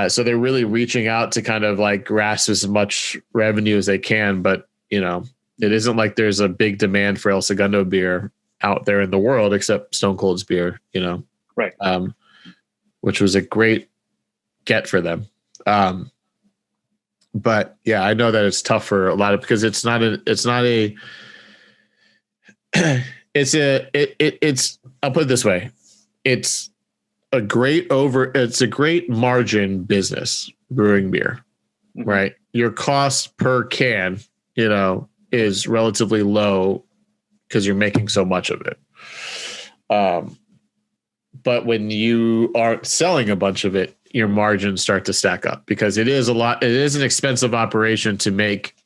So they're really reaching out to kind of like grasp as much revenue as they can. But it isn't like there's a big demand for El Segundo beer out there in the world except Stone Cold's beer. Right. Which was a great get for them. But yeah, I know that it's tough for a lot of because it's I'll put it this way. It's a great margin business brewing beer, right? Your cost per can, is relatively low because you're making so much of it. But when you aren't selling a bunch of it, your margins start to stack up because it is an expensive operation to make,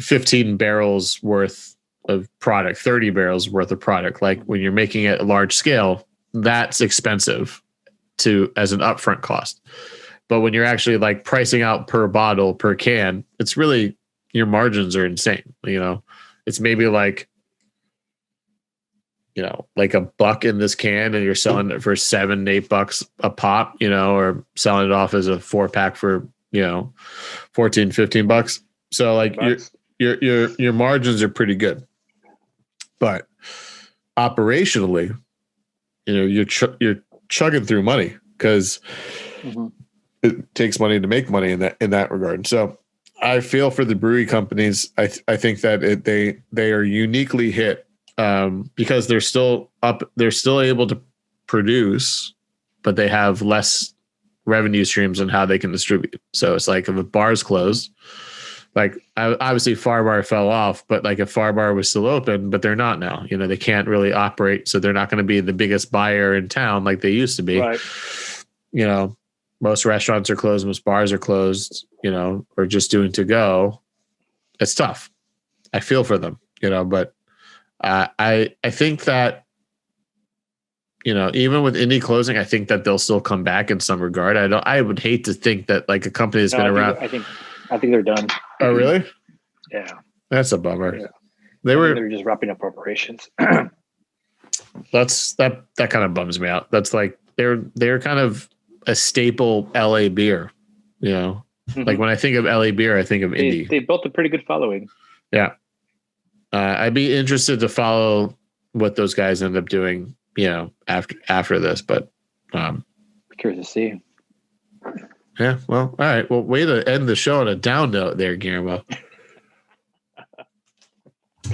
15 barrels worth of product, 30 barrels worth of product. Like when you're making it a large scale, that's expensive as an upfront cost. But when you're actually like pricing out per bottle, per can, it's really, your margins are insane. It's maybe like, like $1 in this can and you're selling it for $7-8 a pop, or selling it off as a 4-pack for, $14-15. So like your margins are pretty good, but operationally, you're chugging through money because it takes money to make money in that regard. So I feel for the brewery companies. I think that they are uniquely hit because they're still able to produce, but they have less revenue streams on how they can distribute. So it's like if a bar's closed, like obviously Far Bar fell off, but like if Far Bar was still open, but they're not now, they can't really operate. So they're not going to be the biggest buyer in town like they used to be. Right. Most restaurants are closed, most bars are closed, or just doing to go. It's tough. I feel for them, but I think that, even with indie closing, I think that they'll still come back in some regard. I would hate to think that like a company that's been around. I think they're done. Oh, really? Yeah. That's a bummer. Yeah. They're just wrapping up operations. that kind of bums me out. That's like, they're kind of a staple LA beer, like when I think of LA beer, I think of indie. They built a pretty good following. Yeah. I'd be interested to follow what those guys end up doing, after this, but curious to see. Yeah. Well, all right. Well, way to end the show on a down note there, Guillermo.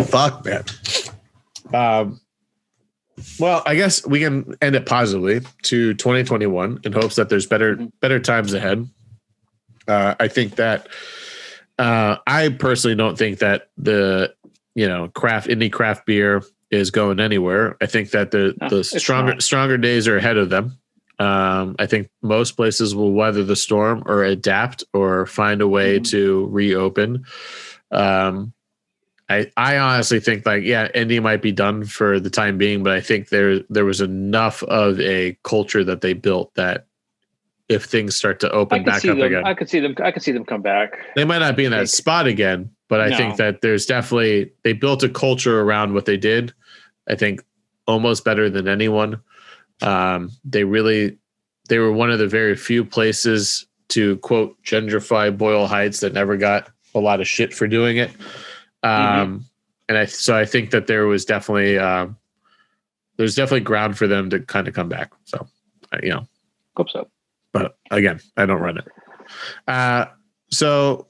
Fuck, man. Well, I guess we can end it positively to 2021 in hopes that there's better times ahead. I think that I personally don't think that the indie craft beer is going anywhere. I think that the stronger days are ahead of them. I think most places will weather the storm or adapt or find a way to reopen. I honestly think indie might be done for the time being, but I think there was enough of a culture that they built that if things start to open back up again, I could see them come back. They might not be in that spot again, but I think that there's definitely, they built a culture around what they did. I think almost better than anyone. They were one of the very few places to quote gentrify Boyle Heights that never got a lot of shit for doing it. And I think that there was definitely there's definitely ground for them to kind of come back. So, hope so. But again, I don't run it. So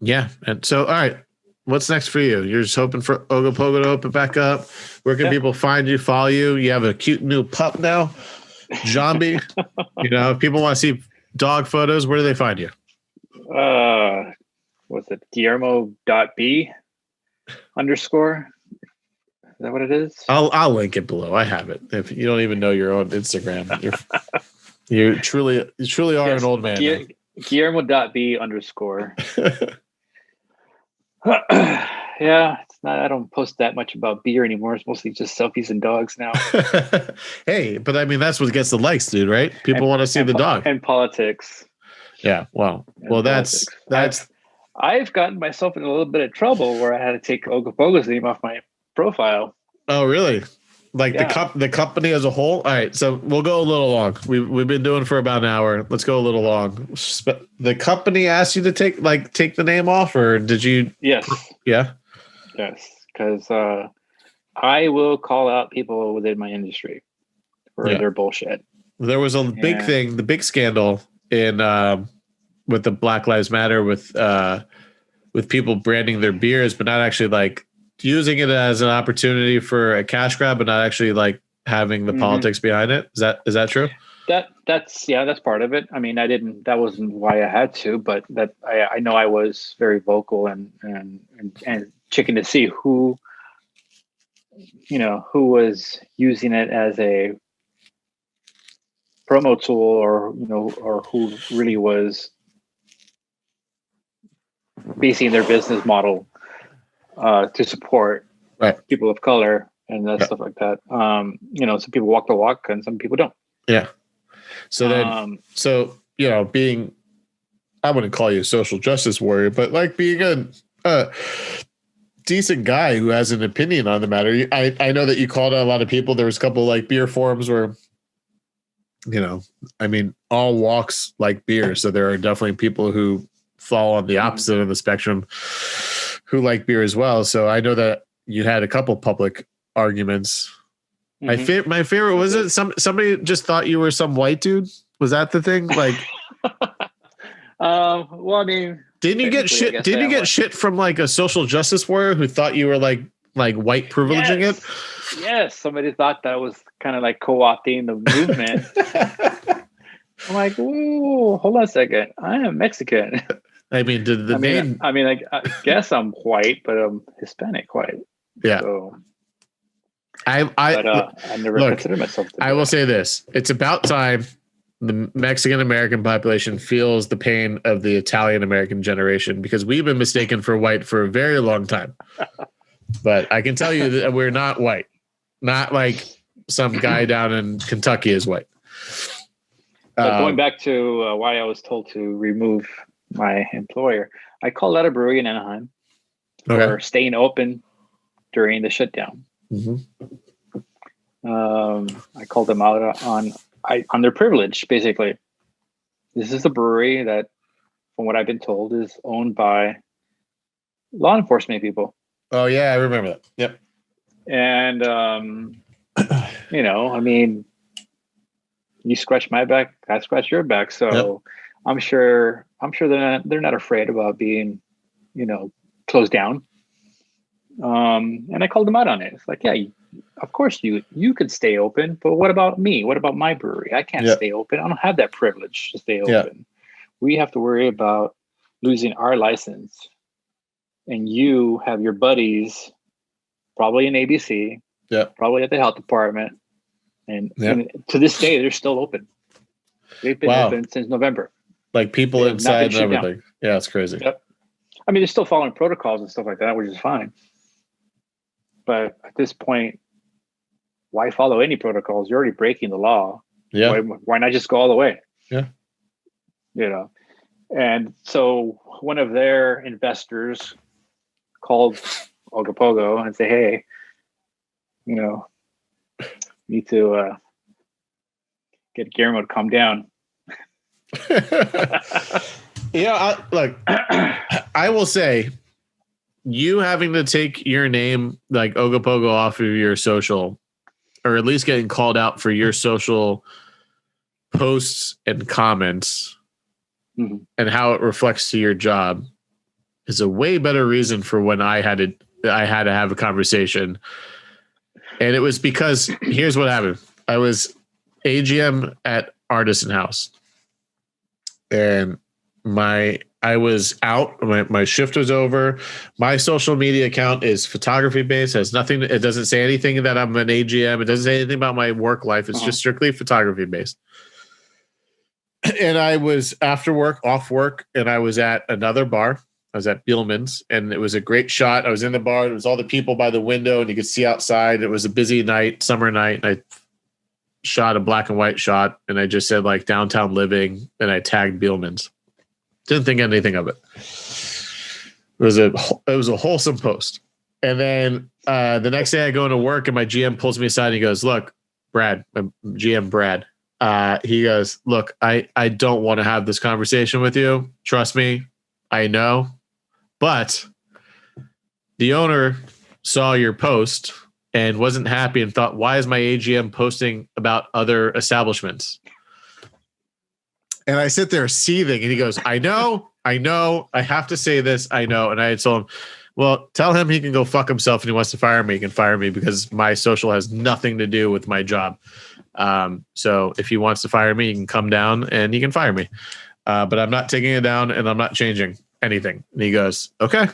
yeah. And so, all right, what's next for you? You're just hoping for Ogopogo to open back up. Where can people find you, follow you? You have a cute new pup now, Zombie. If people want to see dog photos, where do they find you? What's it? Guillermo.b_? Is that what it is? I'll link it below. I have it. If you don't even know your own Instagram, you truly are an old man. Guillermo.b_. Yeah, it's not. I don't post that much about beer anymore. It's mostly just selfies and dogs now. Hey, but I mean that's what gets the likes, dude. Right? People want to see the dog and politics. Yeah. Well, that's. I've gotten myself in a little bit of trouble where I had to take Ogopogo's name off my profile. Oh, really? The company as a whole? All right, so we'll go a little long. We've been doing for about an hour. Let's go a little long. The company asked you to take the name off, or did you? Yes. Yeah. Yes, because I will call out people within my industry for their bullshit. There was a big thing, the big scandal in with the Black Lives Matter with people branding their beers, but not actually using it as an opportunity for a cash grab, but not actually having the politics behind it. Is that true? That's part of it. I mean, that wasn't why I had to, but that I know I was very vocal and checking to see who was using it as a promo tool or who really was basing their business model to support people of color and stuff like that. Some people walk the walk and some people don't. Yeah. So then, being, I wouldn't call you a social justice warrior, but being a decent guy who has an opinion on the matter. I know that you called out a lot of people. There was a couple beer forums where, all walks like beer. So there are definitely people who fall on the opposite end of the spectrum who like beer as well. So I know that you had a couple public arguments. My favorite was it somebody just thought you were some white dude? Was that the thing? Well, I mean, didn't you get shit? Didn't you get shit from a social justice warrior who thought you were like white privileging it? Yes, somebody thought that was kind of co-opting the movement. I'm like, ooh, hold on a second. I am Mexican. I mean, did the name? I guess I'm white, but I'm Hispanic white. Yeah. So, I never considered myself. I will say this: it's about time the Mexican American population feels the pain of the Italian American generation because we've been mistaken for white for a very long time. But I can tell you that we're not white. Not like some guy down in Kentucky is white. But going back to why I was told to remove my employer, I called out a brewery in Anaheim for staying open during the shutdown. I called them out on their privilege, basically. This is a brewery that, from what I've been told, is owned by law enforcement people. Oh, yeah, I remember that. Yep. And, you know, I mean, you scratch my back, I scratch your back. So I'm sure they're not afraid about being, you know, closed down. And I called them out on it. It's like, yeah, of course you could stay open, but what about me? What about my brewery? I can't stay open. I don't have that privilege to stay open. We have to worry about losing our license. And you have your buddies, probably in ABC, probably at the health department. And to this day, they're still open. They've been open since November. Like people inside and everything. Down. Yeah, it's crazy. Yep. I mean, they're still following protocols and stuff like that, which is fine. But at this point, why follow any protocols? You're already breaking the law. Yeah. Why not just go all the way? Yeah. You know. And so one of their investors called Ogopogo and say, hey, you know, need to get Guillermo to calm down. Look, I will say, you having to take your name like Ogopogo off of your social, or at least getting called out for your social posts and comments and how it reflects to your job, is a way better reason for when I had to have a conversation. And it was because here's what happened. I was AGM at Artisan House, and I was out. My shift was over. My social media account is photography based. Has nothing. It doesn't say anything that I'm an AGM. It doesn't say anything about my work life. It's just strictly photography based. And I was off work, and I was at another bar. I was at Bielman's, and it was a great shot. I was in the bar. There was all the people by the window, and you could see outside. It was a busy night, summer night, and I shot a black and white shot, and I just said like downtown living, and I tagged Bielman's. Didn't think anything of it. It was a wholesome post. And then the next day I go into work, and my GM pulls me aside and he goes, look, Brad, GM Brad. He goes, look, I don't want to have this conversation with you. Trust me. I know. But the owner saw your post and wasn't happy and thought, why is my AGM posting about other establishments? And I sit there seething, and he goes, I know, I have to say this, I know. And I had told him, well, tell him he can go fuck himself, and he wants to fire me, he can fire me, because my social has nothing to do with my job. So if he wants to fire me, he can come down and he can fire me. But I'm not taking it down, and I'm not changing anything. And he goes, okay.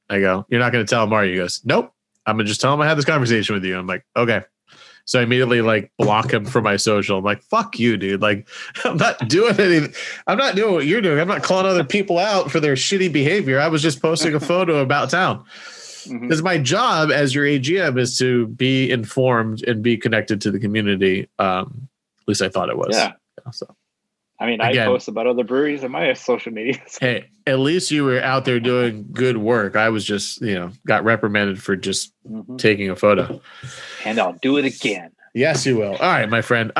I go, you're not going to tell him, are you? He goes, nope. I'm going to just tell him I had this conversation with you. I'm like, okay. So I immediately like block him from my social. I'm like, fuck you, dude. Like, I'm not doing anything. I'm not doing what you're doing. I'm not calling other people out for their shitty behavior. I was just posting a photo about town. Because my job as your AGM is to be informed and be connected to the community. At least I thought it was. Yeah. So, I mean, I post about other breweries on my social media. Hey, at least you were out there doing good work. I was just, got reprimanded for just taking a photo. And I'll do it again. Yes, you will. All right, my friend.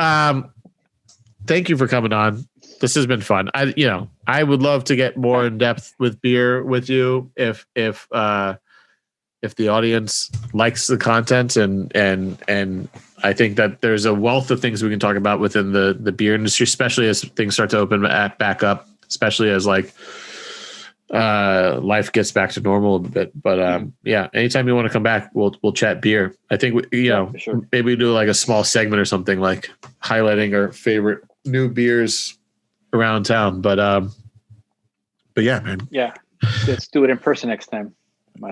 Thank you for coming on. This has been fun. I would love to get more in depth with beer with you if the audience likes the content, and I think that there's a wealth of things we can talk about within the beer industry, especially as things start to open back up, especially as like life gets back to normal a bit. But anytime you want to come back, we'll chat beer. I think sure. Maybe we do like a small segment or something, like highlighting our favorite new beers around town. But yeah, man. Yeah, let's do it in person next time.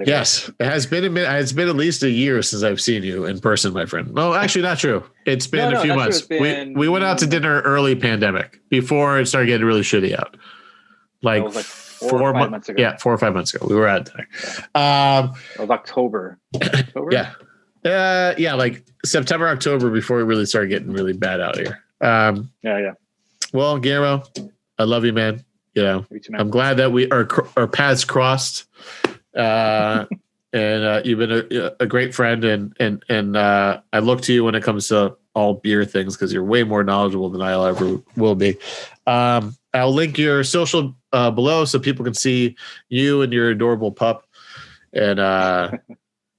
Yes, it has been it's been at least a year since I've seen you in person, my friend. No, actually not true. It's been a few months. We went out to dinner early pandemic before it started getting really shitty out. Like 4 or 5 months ago. Yeah, 4 or 5 months ago. We were out dinner. It was October. Yeah. Yeah, like September, October before it really started getting really bad out here. Yeah. Well, Guillermo, I love you, man. You know, I'm glad that our paths crossed. And you've been a great friend, and I look to you when it comes to all beer things because you're way more knowledgeable than I ever will be. I'll link your social below so people can see you and your adorable pup. And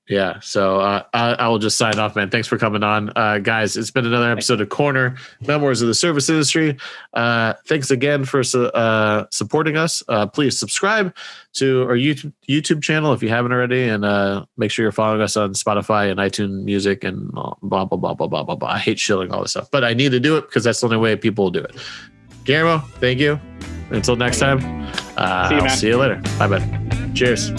yeah, so I will just sign off, man. Thanks for coming on, guys. It's been another episode of Corner Memoirs of the Service Industry. Thanks again for supporting us. Please subscribe to our YouTube channel if you haven't already, and make sure you're following us on Spotify and iTunes Music and blah blah blah blah blah blah blah. I hate shilling all this stuff, but I need to do it because that's the only way people will do it. Guillermo, thank you. Until next time, I'll see you later. Bye bye. Cheers.